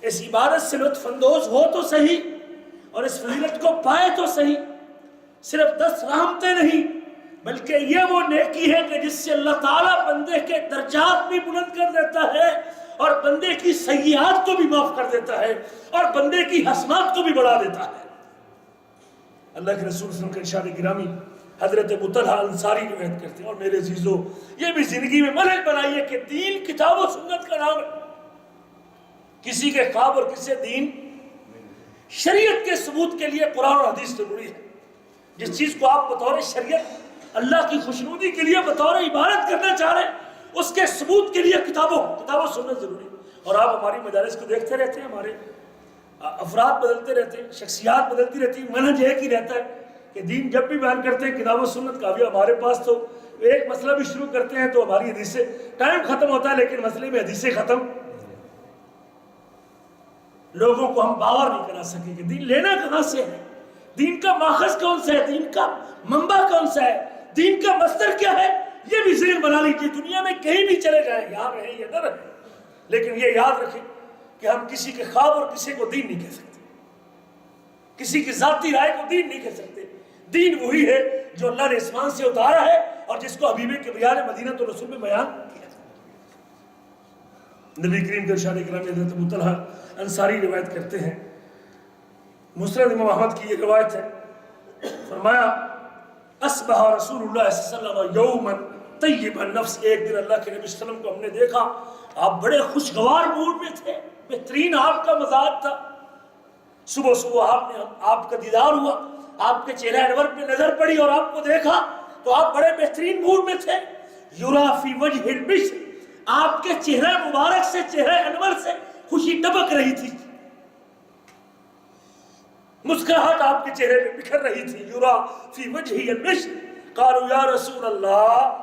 S2: اس عبادت سے لطف اندوز ہو تو صحیح، اور اس فضیلت کو پائے تو صحیح۔ صرف 10 رحمتیں نہیں بلکہ یہ وہ نیکی ہے کہ جس سے اللہ تعالیٰ بندے کے درجات بھی بلند کر دیتا ہے اور بندے کی سیئات کو بھی معاف کر دیتا ہے اور بندے کی حسنات کو بھی بڑھا دیتا ہے۔ اللہ کے رسول صلی اللہ علیہ وسلم کے ارشاد گرامی حضرت ابو طلحہ انصاری روایت کرتے ہیں، اور میرے عزیزو یہ بھی زندگی میں منہج بنائیے کہ دین کتاب و سنت کا نام ہے۔ کسی کے خواب اور کسی دین، شریعت کے ثبوت کے لیے قرآن اور حدیث ضروری ہے۔ جس چیز کو آپ بطور شریعت اللہ کی خوشنودی کے لیے بطور عبادت کرنا چاہ رہے ہیں، اس کے ثبوت کے لیے کتاب و سنت ضروری ہے۔ اور آپ ہماری مجالس کو دیکھتے رہتے ہیں، ہمارے افراد بدلتے رہتے ہیں، شخصیات بدلتی رہتی ہیں، منہج ایک ہی رہتا ہے کہ دین جب بھی بیان کرتے ہیں کتاب و سنت کا بھی ہمارے پاس، تو ایک مسئلہ بھی شروع کرتے ہیں تو ہماری حدیث سے ٹائم ختم ہوتا ہے لیکن مسئلے میں حدیثیں ختم۔ لوگوں کو ہم باور نہیں کرا سکیں کہ دین لینا کہاں سے ہے، دین کا ماخذ کون سا ہے، دین کا منبع کون سا ہے، دین کا مصدر کیا ہے، یہ بھی ذہن بنا لیجیے۔ دنیا میں کہیں بھی چلے جائیں، یہاں رہیں یا نہ رہیں، لیکن یہ یاد رکھیں کہ ہم کسی کے خواب اور کسی کو دین نہیں کہہ سکتے، کسی کی ذاتی رائے کو دین نہیں کہہ سکتے۔ دین وہی ہے جو اللہ نے آسمان سے اتارا ہے اور جس کو حبیب کبریاء نے مدینہ الرسول میں بیان کیا۔ نبی کریم کے ارشاد گرامی حضرت ابو طلحہ انصاری روایت کرتے ہیں، مسند امام احمد کی یہ روایت ہے، فرمایا اصبح رسول اللہ صلی اللہ علیہ وسلم یوما طیب النفس، ایک دن اللہ کے نبی صلی اللہ علیہ وسلم کو ہم نے دیکھا آپ بڑے خوشگوار موڈ میں تھے، بہترین آپ کا مزاج تھا۔ صبح صبح آپ کا دیدار ہوا، آپ کے چہرہ انور پہ نظر پڑی اور آپ کو دیکھا تو آپ بڑے بہترین موڈ میں تھے۔ یرا فی وجہ البشر، آپ کے چہرہ مبارک سے، چہرہ انور سے خوشی ٹپک رہی تھی، مسکراہٹ آپ کے چہرے پہ بکھر رہی تھی۔ یرا فی وجہ البشر، قالوا یا رسول اللہ،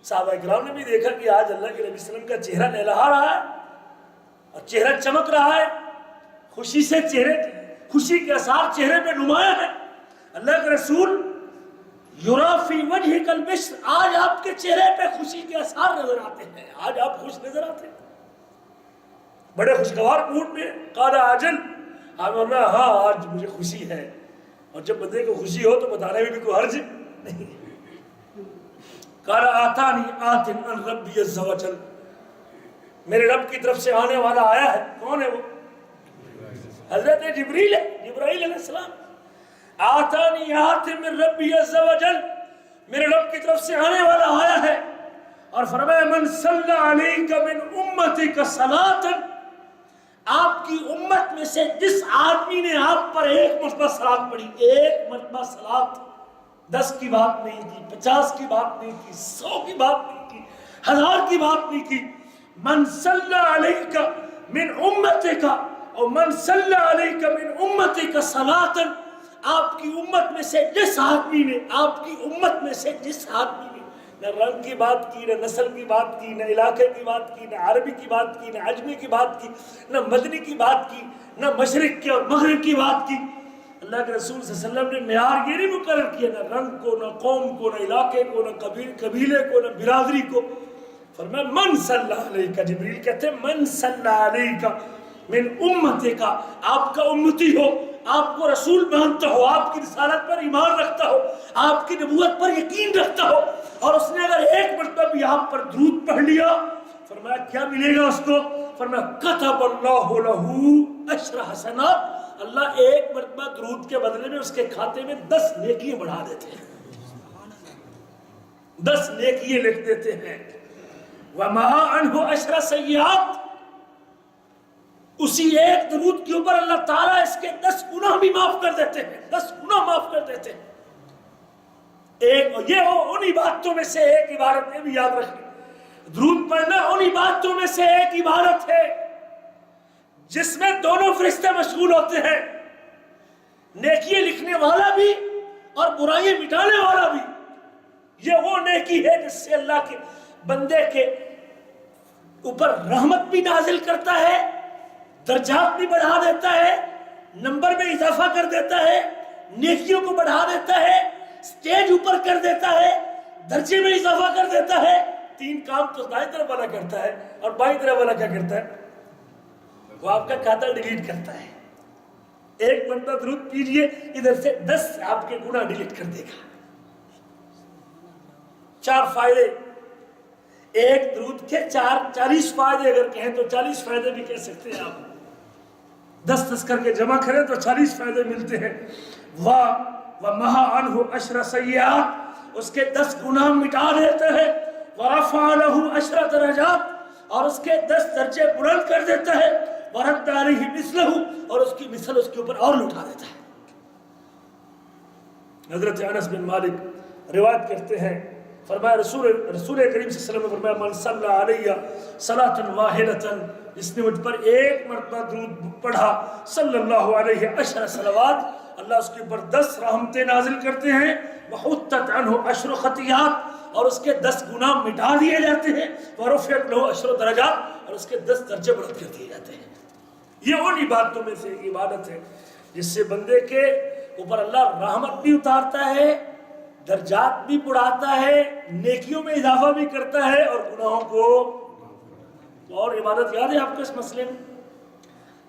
S2: صحابہ کرام نے بھی دیکھا کہ آج اللہ کے نبی صلی اللہ علیہ وسلم کا چہرہ لہلہا رہا ہے اور چہرہ چمک رہا ہے، خوشی سے خوشی کے اثار چہرے پہ نمایاں ہے۔ اللہ کے رسول یرا فی وجہک البشر، آج آپ کے چہرے پہ خوشی کے اثار نظر آتے ہیں، آج آپ خوش نظر آتے ہیں، بڑے خوشگوار موڈ میں۔ قال اجل، آپ ورنہ ہاں آج مجھے خوشی ہے، اور جب بندے کو خوشی ہو تو بتانے میں بھی کوئی حرج نہیں۔ قال آتانی آت ان ربی عز وجل، میرے رب کی طرف سے آنے والا آیا ہے۔ کون ہے وہ؟ حضرت جبریل ہے، جبرائیل علیہ السلام۔ آتانی آت من ربی عز وجل، میرے رب کی طرف سے آنے والا آیا ہے، اور فرمایا من صلی علیک من امتک صلاۃ، آپ کی امت میں سے جس آدمی نے آپ پر ایک مرتبہ صلاۃ پڑھی، ایک مرتبہ صلاۃ، 10 کی بات نہیں کی، 50 کی بات نہیں کی، 100 کی بات نہیں کی، 1000 کی بات نہیں کی، من صلی علیک من امتک، اور من صلی علیک من امتک صلاۃ، آپ کی امت میں سے جس آدمی نے، آپ کی امت میں سے جس آدمی نے نہ رنگ کی بات کی، نہ نسل کی بات کی، نہ علاقے کی بات کی، نہ عربی کی بات کی، نہ عجمی کی بات کی، نہ مدنی کی بات کی، نہ مشرق کی اور مغرب کی بات کی، اللہ کے رسول صلی اللہ علیہ وسلم نے معیار یہ نہیں مقرر کیا، نہ رنگ کو، نہ قوم کو، نہ علاقے کو، نہ قبیلے کو، نہ برادری کو، فرمایا من صلی علیہ، جبریل کہتے ہیں من صلی علیہ من امتک، آپ کا امتی ہو، آپ کو رسول مانتا ہو، آپ کی رسالت پر ایمان رکھتا ہو، آپ کی نبوت پر یقین رکھتا ہو، اور اس نے اگر ایک مرتبہ بھی آپ پر درود پڑھ لیا، فرمایا کیا ملے گا اس کو؟ فرمایا کتب اللہ لہ 10 حسنات، اللہ ایک مرتبہ درود کے بدلے میں اس کے کھاتے میں 10 نیکیاں بڑھا دیتے ہیں، 10 نیکیاں لکھ دیتے ہیں۔ وَمَحَا عَنْهُ 10 سیئات، اسی ایک درود کے اوپر اللہ تعالیٰ اس کے 10 گناہ بھی معاف کر دیتے ہیں، 10 گناہ معاف کر دیتے ہیں۔ ایک یہ ہو انہی باتوں میں سے ایک عبارت، یہ بھی یاد رکھیں، درود پڑھنا انہی باتوں میں سے ایک عبارت ہے جس میں دونوں فرشتے مشغول ہوتے ہیں، نیکیاں لکھنے والا بھی اور برائیاں مٹانے والا بھی۔ یہ وہ نیکی ہے جس سے اللہ کے بندے کے اوپر رحمت بھی نازل کرتا ہے، درجات بھی بڑھا دیتا ہے، نمبر میں اضافہ کر دیتا ہے، نیکیوں کو بڑھا دیتا ہے، سٹیج اوپر کر دیتا ہے، درجے میں اضافہ کر دیتا ہے۔ 3 کام تو دائیں طرف والا کرتا ہے، اور بائیں طرف والا کیا کرتا ہے؟ وہ آپ کا کھاتا ڈیلیٹ کرتا ہے۔ ایک مرتبہ درود کیجئے، ادھر سے 10 آپ کے گناہ ڈیلیٹ کر دے گا۔ 4 فائدے، ایک درود کے 40 فائدے اگر کہیں تو 40 فائدے بھی کہہ سکتے ہیں آپ، 10 کر کے جمع کریں تو 40 فائدے ملتے ہیں۔ وَمَحَا عَنْهُ 10 سیئات، اس کے 10 گناہ مٹا دیتے ہیں۔ وَرَفَعَ لَهُ 10 درجات، اور اس کے 10 درجے بلند کر دیتا ہے۔ وَرَدَّ عَلَيْهِ مِثْلَهُ، اور اس کی مثل اس کے اوپر اور لٹا دیتا ہے۔ حضرت انس بن مالک روایت کرتے ہیں، فرمایا رسول کریم صلی اللہ علیہ وسلم نے فرمایا من صلی علیہ صلاۃ واحدۃ، جس نے مجھ پر ایک مرتبہ درود پڑھا، صلی اللہ علیہ 10 صلوات، اللہ اس کے اوپر 10 رحمتیں نازل کرتے ہیں۔ وحطت عنہ 10 خطیئات، اور اس کے 10 گناہ مٹا دیے جاتے ہیں۔ ورفعت له 10 درجات، اور اس کے 10 درجے بلند کر دیے جاتے ہیں۔ یہ ان عبادتوں میں سے ایک عبادت ہے جس سے بندے کے اوپر اللہ رحمت بھی اتارتا ہے، درجات بھی بڑھاتا ہے، نیکیوں میں اضافہ بھی کرتا ہے، اور گناہوں کو۔ اور عبادت یاد ہے آپ کو اس مسئلے میں،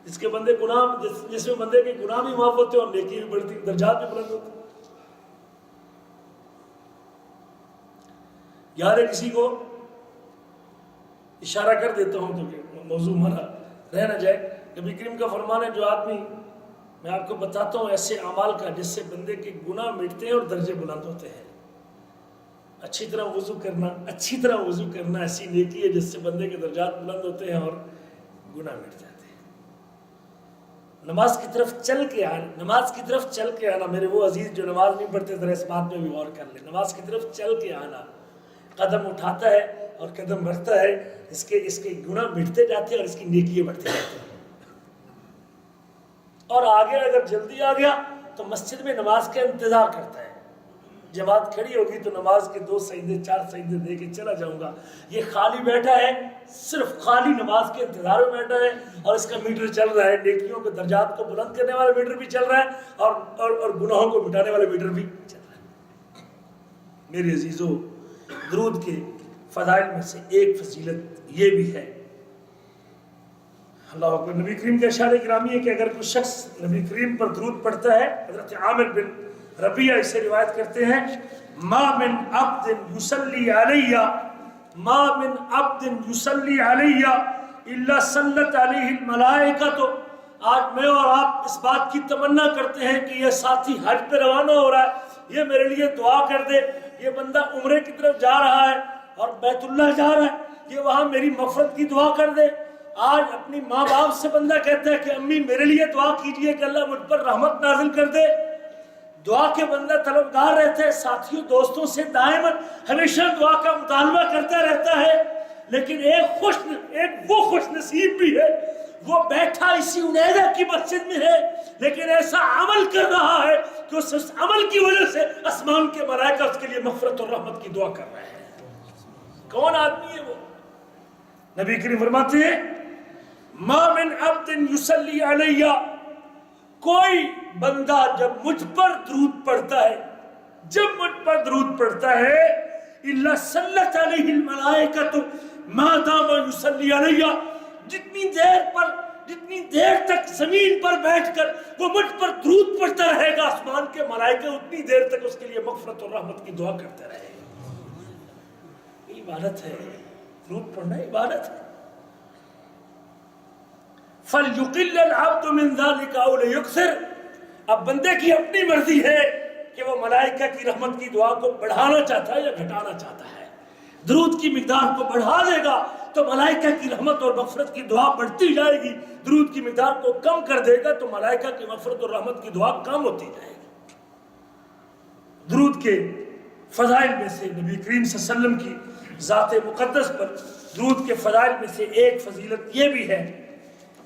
S2: جس کے بندے گناہ، جس میں بندے کے گناہ بھی معاف ہوتے ہیں اور نیکی بھی بڑھتی، درجات بھی بلند ہوتے ہیں۔ یاد ہے کسی کو اشارہ کر دیتا ہوں تو کہ موضوع ہمارا رہ نہ جائے۔ نبی کریم کا فرمان ہے، جو آدمی، میں آپ کو بتاتا ہوں ایسے اعمال کا جس سے بندے کے گناہ مٹتے ہیں اور درجے بلند ہوتے ہیں۔ اچھی طرح وضو کرنا، اچھی طرح وضو کرنا ایسی نیکی ہے جس سے بندے کے درجات بلند ہوتے ہیں اور گناہ مٹ جاتے ہیں۔ نماز کی طرف چل کے آنا، نماز کی طرف چل کے آنا، میرے وہ عزیز جو نماز نہیں پڑھتے ذرا اس بات میں بھی غور کر لیں۔ نماز کی طرف چل کے آنا، قدم اٹھاتا ہے اور قدم رکھتا ہے، اس کے گناہ مٹتے جاتے ہیں اور اس کی نیکیاں بڑھتے جاتے ہیں۔ اور آگے اگر جلدی آ گیا تو مسجد میں نماز کا انتظار کرتا ہے، جماعت کھڑی ہوگی تو نماز کے 2 سجدے 4 سجدے دے کے چلا جاؤں گا۔ یہ خالی بیٹھا ہے، صرف خالی نماز کے انتظار میں بیٹھا ہے، اور اس کا میٹر چل رہا ہے، نیکیوں کے درجات کو بلند کرنے والا میٹر بھی چل رہا ہے، اور گناہوں کو مٹانے والا میٹر بھی چل رہا ہے۔ میرے عزیزو، درود کے فضائل میں سے ایک فضیلت یہ بھی ہے، اللہ اکبر. نبی کریم کا ارشاد گرامی ہے کہ اگر کوئی شخص نبی کریم پر درود پڑھتا ہے، حضرت عامر بن ربیعہ اسے روایت کرتے ہیں، ما من عبد یصلی علیہ ما من عبد یصلی علیہ الا صلت علیہ الملائکۃ. آج میں اور آپ اس بات کی تمنا کرتے ہیں کہ یہ ساتھی حج پہ روانہ ہو رہا ہے، یہ میرے لیے دعا کر دے. یہ بندہ عمرے کی طرف جا رہا ہے اور بیت اللہ جا رہا ہے، یہ وہاں میری مغفرت کی دعا کر دے. آج اپنی ماں باپ سے بندہ کہتا ہے کہ امی میرے لیے دعا کیجئے کہ اللہ مجھ پر رحمت نازل کر دے. دعا کے بندہ طلبگار رہتا ہے، ساتھیوں دوستوں سے دائماً ہمیشہ دعا کا مطالبہ کرتا رہتا ہے. لیکن ایک وہ خوش نصیب بھی ہے، وہ بیٹھا اسی عنیزہ کی مسجد میں ہے لیکن ایسا عمل کر رہا ہے کہ اس عمل کی وجہ سے آسمان کے ملائکہ اس کے لیے مغفرت اور رحمت کی دعا کر رہے ہیں. کون آدمی ہے وہ؟ نبی کریم فرماتے ہیں ما من عبد یصلی علیہ، کوئی بندہ جب مجھ پر درود پڑھتا ہے الا صلت علیہ الملائکۃ ما دام یصلی علیہ، جتنی دیر تک زمین پر بیٹھ کر وہ مجھ پر درود پڑھتا رہے گا، آسمان کے ملائکہ اتنی دیر تک اس کے لیے مغفرت اور رحمت کی دعا کرتے رہے گا. عبادت ہے، درود پڑھنا عبادت ہے. فَلْيُقِلَّ الْعَبْدُ مِنْ ذَلِكَ أَوْ لِيُكْثِرْ. اب بندے کی اپنی مرضی ہے کہ وہ ملائکہ کی رحمت کی دعا کو بڑھانا چاہتا ہے یا گھٹانا چاہتا ہے. درود کی مقدار کو بڑھا دے گا تو ملائکہ کی رحمت اور مغفرت کی دعا بڑھتی جائے گی، درود کی مقدار کو کم کر دے گا تو ملائکہ کی مغفرت اور رحمت کی دعا کم ہوتی جائے گی. درود کے فضائل میں سے نبی کریم صلی اللہ علیہ وسلم کی ذات مقدس پر درود کے فضائل میں سے ایک فضیلت یہ بھی ہے،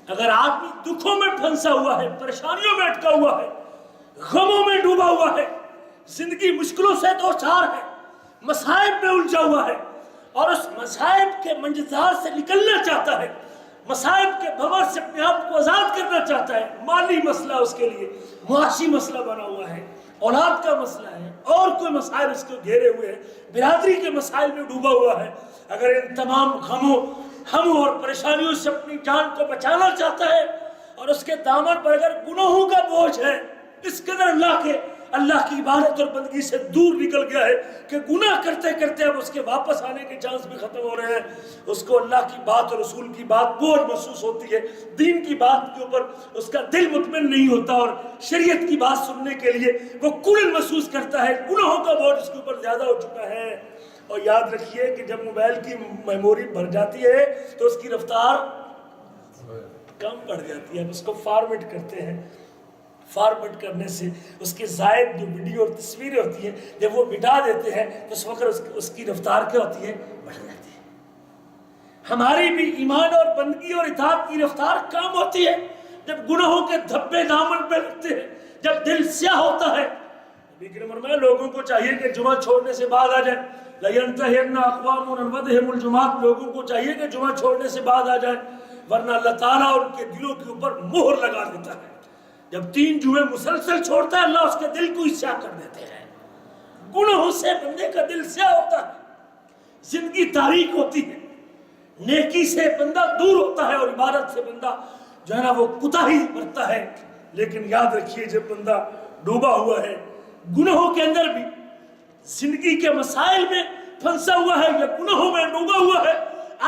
S2: اگر آدمی دکھوں میں پھنسا ہوا ہے، پریشانیوں میں اٹکا ہوا ہے، غموں میں ڈوبا ہوا ہے، زندگی مشکلوں سے دوچار ہے، مصائب میں الجھا ہوا ہے اور اس مصائب کے منجزار سے نکلنا چاہتا ہے، مصائب کے بھور سے اپنے آپ کو آزاد کرنا چاہتا ہے، مالی مسئلہ اس کے لیے معاشی مسئلہ بنا ہوا ہے، اولاد کا مسئلہ ہے اور کوئی مسائل اس کو گھیرے ہوئے ہیں، برادری کے مسائل میں ڈوبا ہوا ہے، اگر ان تمام غموں اور پریشانیوں سے اپنی جان کو بچانا چاہتا ہے اور اس کے دامن پر اگر گناہوں کا بوجھ ہے، اس قدر اللہ کی عبادت اور بندگی سے دور نکل گیا ہے کہ گناہ کرتے کرتے اب اس کے واپس آنے کے چانس بھی ختم ہو رہے ہیں، اس کو اللہ کی بات اور رسول کی بات بوجھ محسوس ہوتی ہے، دین کی بات کے اوپر اس کا دل مطمئن نہیں ہوتا اور شریعت کی بات سننے کے لیے وہ کڑن محسوس کرتا ہے، گناہوں کا بوجھ اس کے اوپر زیادہ ہو چکا ہے. اور یاد رکھیے کہ جب موبائل کی میموری بھر جاتی ہے تو اس کی رفتار کم بڑھ جاتی ہے. اس کو فارمیٹ کرتے ہیں، فارمیٹ کرنے سے اس کے زائد جو ویڈیو اور تصویریں ہوتی ہیں جب وہ مٹا دیتے ہیں تو اس وقت اس کی رفتار کیا ہوتی ہے؟ بڑھ جاتی ہے. ہماری بھی ایمان اور بندگی اور اطاعت کی رفتار کم ہوتی ہے جب گناہوں کے دھبے دامن پہ لگتے ہیں، جب دل سیاہ ہوتا ہے. لوگوں کو چاہیے کہ جمعہ چھوڑنے سے بعد آ جائیں، لَيَنْتَهِنَّ أَقْوَامٌ عَنْ وَدْعِهِمُ الْجُمُعَةَ، لوگوں کو چاہیے کہ جمعہ چھوڑنے سے بعد آ جائیں، ورنہ اللہ تعالیٰ ان کے دلوں کے اوپر مہر لگا دیتا ہے. جب 3 جمعے مسلسل چھوڑتا ہے اللہ اس کے دل کو سیاہ کر دیتے ہیں. گناہوں سے بندے کا دل سیاہ ہوتا ہے، زندگی تاریک ہوتی ہے، نیکی سے بندہ دور ہوتا ہے اور عبادت سے بندہ جو ہے نا وہ کوتاہی برتتا ہے. لیکن یاد رکھیے جب بندہ ڈوبا ہوا ہے گناہوں کے اندر بھی، زندگی کے مسائل میں پھنسا ہوا ہے یا گناہوں میں ڈوبا ہوا ہے،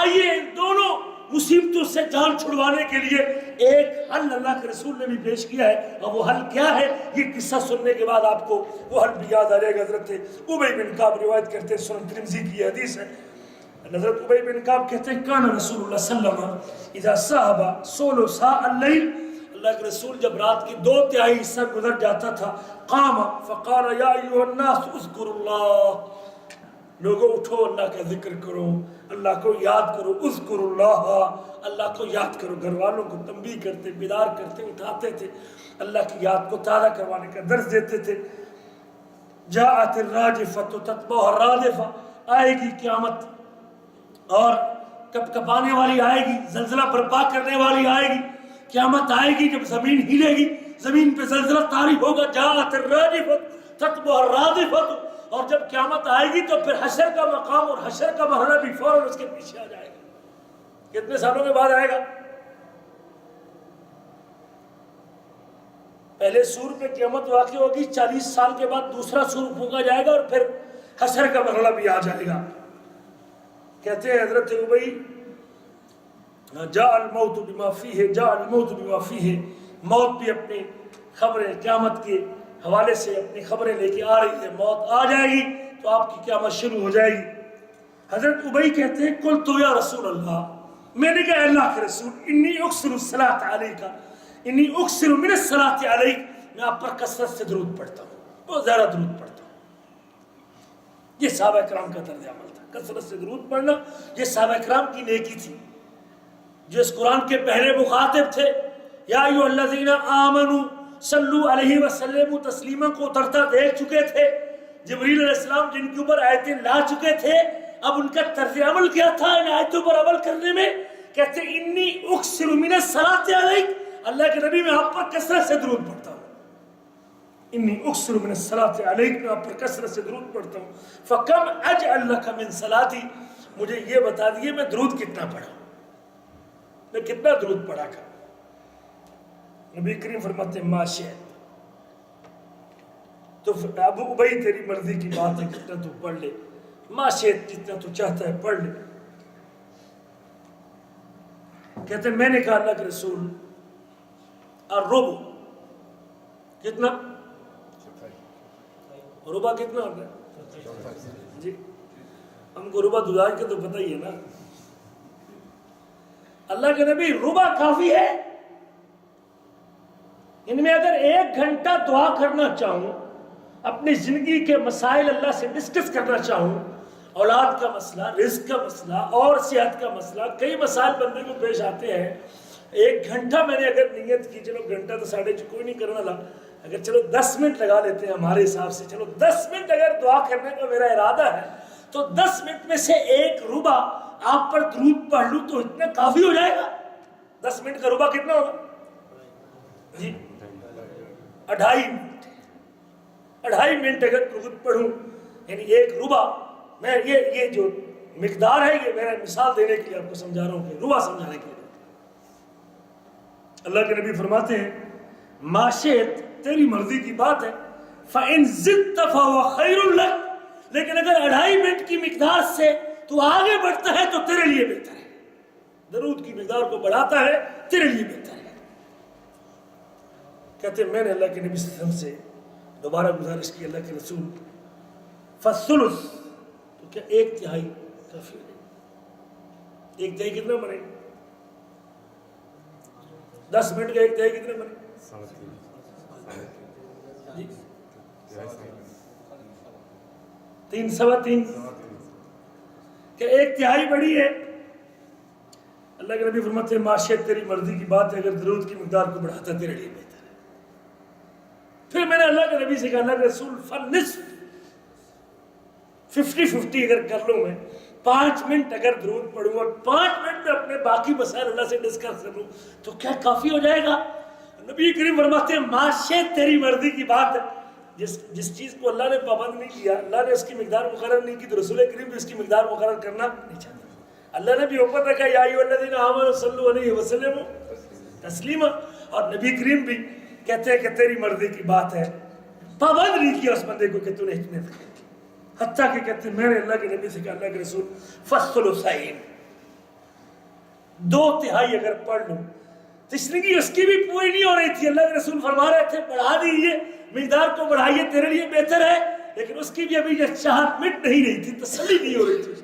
S2: آئیے ان دونوں مصیبتوں سے جان چھڑوانے کے لیے ایک حل اللہ کے رسول نے بھی پیش کیا ہے. اور وہ حل کیا ہے یہ قصہ سننے کے بعد آپ کو وہ حل بھی یاد آ جائے گا. حضرت ابی بن کعب روایت کرتے ہیں، سنن ترمذی کی حدیث ہے. حضرت ابی بن کعب کہتے ہیں کان رسول اللہ صلی اللہ علیہ وسلم اذا صحب سولو ساء اللیل، اللہ کے رسول جب رات کی 2/3 حصہ گزر جاتا تھا، قام فقال یا ایھا الناس اذکروا اللہ، لوگوں اٹھو اللہ کا ذکر کرو، اللہ کو یاد کرو، اذکروا اللہ، اللہ کو یاد کرو. گھر والوں کو تنبیہ کرتے، بیدار کرتے، اٹھاتے تھے، اللہ کی یاد کو تازہ کروانے کا درس دیتے تھے. جاءت الراجفۃ تتبعها الرادفہ، آئے گی قیامت اور کپ کپانے والی آئے گی، زلزلہ برپا کرنے والی آئے گی. قیامت آئے گی جب زمین ہلے گی، زمین پہ زلزلہ طاری ہوگا. جاءت الراجفۃ تتبعها الرادفۃ، اور جب قیامت آئے گی تو پھر حشر کا مقام اور حشر کا مرحلہ بھی فوراً اس کے پیچھے آ جائے گا. کتنے سالوں کے بعد آئے گا؟ پہلے سور پہ قیامت واقع ہوگی، 40 سال کے بعد دوسرا سور پھونکا جائے گا اور پھر حشر کا مرحلہ بھی آ جائے گا. کہتے ہیں حضرت ابی جاء الموت بما فیہ، جاء الموت بما فیہ، موت بھی اپنی خبریں قیامت کے حوالے سے اپنی خبریں لے کے آ رہی ہے. موت آ جائے گی تو آپ کی قیامت شروع ہو جائے گی. حضرت ابی کہتے ہیں قلت یا رسول اللہ، میں نے کہا اللہ کے رسول، انی اکثر الصلاۃ علیک، انی اکثر من الصلاۃ علیک، میں آپ پر کثرت سے درود پڑھتا ہوں، بہت زیادہ درود پڑھتا ہوں. یہ صحابہ کرام کا طرز عمل تھا، کثرت سے درود پڑھنا. یہ صحابہ کرام کی نیکی تھی جو اس قرآن کے پہلے مخاطب تھے. یا ایھا الذین آمنوا صلوا علیہ وسلم تسلیما کو اترتا دیکھ چکے تھے. جبریل علیہ السلام جن کے اوپر آیتیں لا چکے تھے، اب ان کا طرز عمل کیا تھا ان آیتوں پر عمل کرنے میں؟ کہتے ہیں انی اکثر من الصلاۃ علیک، اللہ کے نبی میں آپ پر کثرت سے درود پڑھتا ہوں. انی اکثر من الصلاۃ علیک، میں آپ پر کثرت سے درود پڑھتا ہوں. فکم اجعل لک من صلاتی، مجھے یہ بتا دیے میں درود کتنا پڑھا، میں کتنا درود پڑھا کر. نبی کریم فرماتے ہیں ما شئت، تو ابو ابی تیری مرضی کی بات ہے، کتنا تو پڑھ لے، ما شئت، جتنا تو چاہتا ہے پڑھ لے. کہتے ہیں میں نے کہا اللہ کے رسول الربع، کتنا ربع کتنا ہوتا ہے جی؟ ہم کو ربع دعا کے تو پتہ ہی ہے نا. اللہ کے نبی ربع کافی ہے؟ ان میں اگر 1 گھنٹہ دعا کرنا چاہوں، اپنی زندگی کے مسائل اللہ سے ڈسکس کرنا چاہوں، اولاد کا مسئلہ، رزق کا مسئلہ اور صحت کا مسئلہ، کئی مسائل بندے کو پیش آتے ہیں. 1 گھنٹہ میں نے اگر نیت کی، چلو گھنٹہ تو ساڑھے کوئی نہیں کرنا لا، اگر چلو 10 منٹ لگا لیتے ہیں ہمارے حساب سے، چلو 10 منٹ اگر دعا کرنے کا میرا ارادہ ہے تو 10 منٹ میں سے 1 ربع آپ پر درود پڑھ لوں تو اتنا کافی ہو جائے گا. 10 منٹ کا ربع کتنا ہوگا جی؟ 2.5 منٹ. 2.5 منٹ اگر درود پڑھوں، یعنی 1 ربع، میں یہ جو مقدار ہے یہ میں مثال دینے کے لیے آپ کو سمجھا رہا ہوں کہ ربع سمجھانے کے لیے. اللہ کے نبی فرماتے ہیں ما شئت، تیری مرضی کی بات ہے، فَإِن زِدْتَ فَهُوَ خَيْرٌ لَكَ، لیکن اگر 2.5 منٹ کی مقدار سے تو آگے بڑھتا ہے تو تیرے لیے بہتر ہے. درود کی مقدار کو بڑھاتا ہے تیرے لیے بہتر ہے. کہتے ہیں میں نے اللہ کے نبی صلی اللہ علیہ وسلم سے دوبارہ گزارش کی، اللہ کے رسول فالثلث، تو کیا 1/3 کافی ہے؟ 1/3 کتنا بنے؟ 10 منٹ کا 1/3 کتنے بنے جی؟ 3 سوا 3، کہ 1/3 بڑی ہے. اللہ کے نبی فرماتے ہیں ما شئت، تیری مرضی کی بات ہے، اگر درود کی مقدار کو بڑھاتا تیرے لیے بہتر ہے. پھر میں نے اللہ کے نبی سے کہا اللہ کے رسول فالنصف، 50-50 اگر کر لوں میں، 5 منٹ اگر درود پڑھوں اور 5 منٹ میں اپنے باقی مسائل اللہ سے ڈسکس کروں تو کیا کافی ہو جائے گا؟ نبی کریم فرماتے ہیں ما شئت، تیری مرضی کی بات ہے. جس چیز کو اللہ نے پابند نہیں کیا، اللہ نے اس کی مقدار مقرر نہیں کی، تو رسول کریم بھی اس کی مقدار مقرر کرنا نہیں چاہتے. اللہ نے بھی اوپر رکھا یا ایھا الذین آمنوا صلوا علیہ وسلم تسلیما، اور نبی کریم بھی کہتے ہیں کہ تیری مرضی کی بات ہے، پابند نہیں کیا اس بندے کو کہ تو نے اتنے تک. حتیٰ کہ کہتے ہیں میں نے اللہ کے نبی سے کہا اللہ کے رسول فالثلثین، 2/3 اگر پڑھ لوں، زندگی اس کی بھی پوری نہیں ہو رہی تھی. اللہ کے رسول فرما رہے تھے بڑھا دیجیے، مقدار کو بڑھائیے، تیرے لیے بہتر ہے، لیکن اس کی بھی ابھی یہ چاہت مٹ نہیں رہی تھی، تسلی نہیں ہو رہی تھی.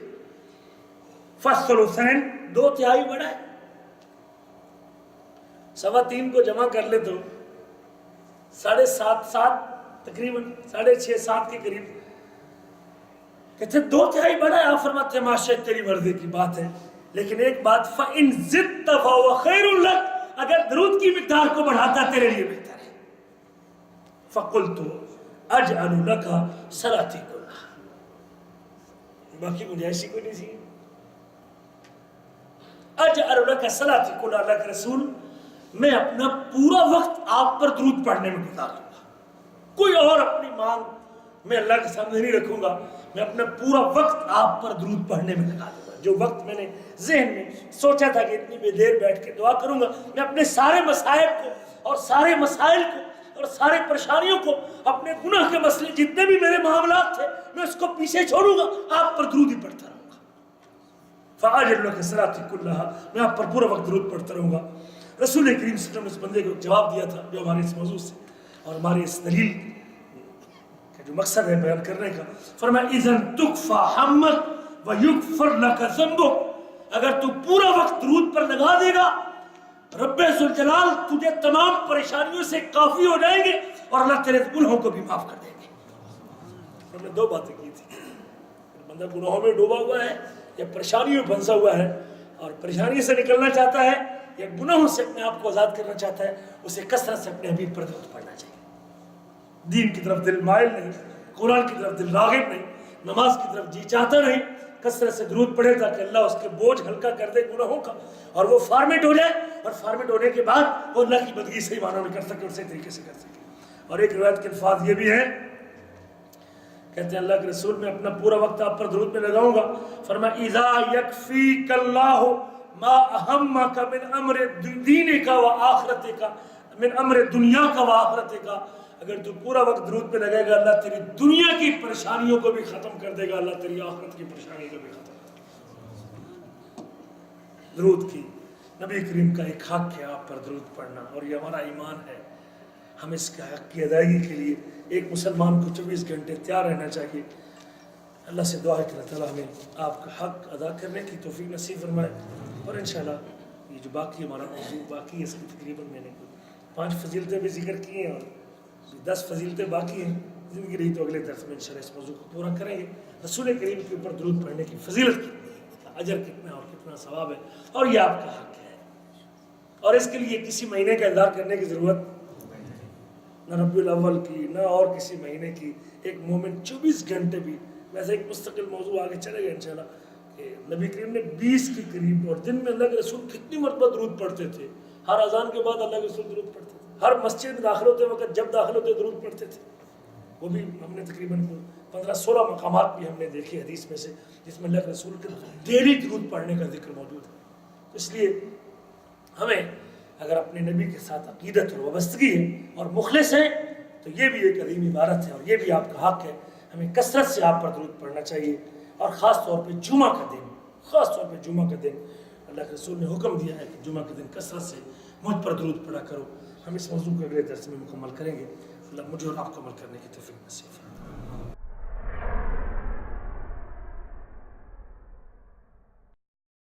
S2: فالثلثین، 2/3 بڑا ہے. 3.25 کو جمع کر لے تو 7.5 تقریباً 6.5-7 کے قریب. کہتے 2/3 بڑا ہے. آپ فرماتے ہیں ما شئت، تیری مرضی کی بات ہے، لیکن ایک بات فَإِن زِدْتَ فَهُوَ خَيْرٌ لَكَ، اگر درود کی مقدار کو بڑھاتا تیرے لیے بہتر ہے. فَقُلْتُ أَجْعَلُ لَكَ صَلَاتِي كُلَّهَا، باقی گنجائشی کوئی نہیں سی. أَجْعَلُ لَكَ صَلَاتِي كُلَّهَا، اللہ کے رسول میں اپنا پورا وقت آپ پر درود پڑھنے میں گزار دوں گا. کوئی اور اپنی مانگ میں اللہ کے سامنے نہیں رکھوں گا، میں اپنا پورا وقت آپ پر درود پڑھنے میں لگا دوں گا. جو وقت میں نے ذہن میں سوچا تھا کہ اتنی دیر بیٹھ کے دعا کروں گا، میں اپنے سارے مسائل کو اور سارے مسائل کو اور سارے پریشانیوں کو، اپنے گناہ کے مسئلے جتنے بھی میرے معاملات تھے میں اس کو پیچھے چھوڑوں گا، آپ پر درود ہی پڑھتا رہوں گا۔ فَأَجْعَلُ لَكَ صَلَاتِي كُلَّهَا، میں آپ پر پورا وقت درود پڑھتا رہوں گا۔ رسول کریم صلی اللہ علیہ وسلم نے اس بندے کو جواب دیا تھا جو ہمارے اس موضوع سے اور ہمارے اس دلیل کا جو مقصد ہے بیان کرنے کا، فرمایا اِذًا تُكْفَى حَمَّكَ وَيُغْفَرْ لَكَ ذَنبُكَ، اگر تو پورا وقت درود پر لگا دے گا رب ذوالجلال تجھے تمام پریشانیوں سے کافی ہو جائیں گے اور اللہ تیرے گناہوں کو بھی معاف کر دیں گے۔ ہم نے دو باتیں کی تھی، بندہ گناہوں میں ڈوبا ہوا ہے یا پریشانیوں میں پھنسا ہوا ہے اور پریشانی سے نکلنا چاہتا ہے یا گناہوں سے اپنے آپ کو آزاد کرنا چاہتا ہے، اسے کثرت سے اپنے حبیب پر درود پڑھنا چاہیے۔ دین کی طرف دل مائل نہیں، قرآن کی طرف دل راغب نہیں، نماز کی طرف جی چاہتا نہیں، کثرت سے درود پڑھے تاکہ اللہ اس کے بوجھ ہلکا کر دے گناہوں کا اور وہ فارمیٹ ہو جائے، اور فارمیٹ ہونے کے بعد وہ اللہ کی بندگی صحیح معنوں میں کر سکے اور صحیح طریقے سے کر سکے۔ اور ایک روایت کے الفاظ یہ بھی ہیں، کہتے ہیں اللہ کے رسول میں اپنا پورا وقت آپ پر درود میں لگاؤں گا، فرمایا اذا یکفیک اللہ ما اہمک من امر دینک و آخرتک، من امر دنیا کا و آخرتک، اگر تو پورا وقت درود پہ لگے گا اللہ تیری دنیا کی پریشانیوں کو بھی ختم کر دے گا، اللہ تیری آخرت کی پریشانی کو بھی ختم کر دے گا۔ درود کی نبی کریم کا ایک حق ہے آپ پر درود پڑھنا، اور یہ ہمارا ایمان ہے۔ ہم اس کے حق کی ادائیگی کے لیے ایک مسلمان کو 24 گھنٹے تیار رہنا چاہیے۔ اللہ سے دعا ہے کہ اللہ تعالیٰ ہمیں آپ کا حق ادا کرنے کی توفیق نصیب فرمائے، اور انشاءاللہ یہ جو باقی ہمارا موضوع باقی ہے، اس کی تقریباً میں نے 5 فضیلتیں بھی ذکر کی ہیں اور 10 فضیلتیں باقی ہیں، زندگی رہی تو اگلے درس میں انشاءاللہ اس موضوع کو پورا کریں گے۔ رسول کریم کے اوپر درود پڑھنے کی فضیلت کتنی ہے، اجر کتنا اور کتنا ثواب ہے، اور یہ آپ کا حق ہے، اور اس کے لیے کسی مہینے کا انتظار کرنے کی ضرورت نہ ربیع الاول کی نہ اور کسی مہینے کی۔ ایک مومن 24 گھنٹے بھی، ویسے ایک مستقل موضوع آگے چلے گا انشاءاللہ کہ نبی کریم نے 20 کے قریب اور دن میں اللہ کے رسول کتنی مرتبہ درود پڑھتے تھے۔ ہر اذان کے بعد اللہ کے رسول درود پڑھتے تھے، ہر مسجد میں داخل ہوتے وقت جب داخل ہوتے درود پڑھتے تھے۔ وہ بھی ہم نے تقریباً 15-16 مقامات بھی ہم نے دیکھے حدیث میں سے جس میں اللہ کے رسول کے ڈیلی درود پڑھنے کا ذکر موجود ہے۔ اس لیے ہمیں اگر اپنے نبی کے ساتھ عقیدت اور وابستگی ہے اور مخلص ہیں تو یہ بھی ایک عظیم عبارت ہے اور یہ بھی آپ کا حق ہے، ہمیں کثرت سے آپ پر درود پڑھنا چاہیے، اور خاص طور پہ جمعہ کا دن، خاص طور پہ جمعہ کا دن اللہ کے رسول نے حکم دیا ہے کہ جمعہ کے دن کثرت سے مجھ پر درود پڑھا کرو۔ ہم اس موضوع کو اگلے درس میں مکمل کریں گے۔ اللہ مجھے اور آپ کو عمل کرنے کی توفیق نصیب فرمائے۔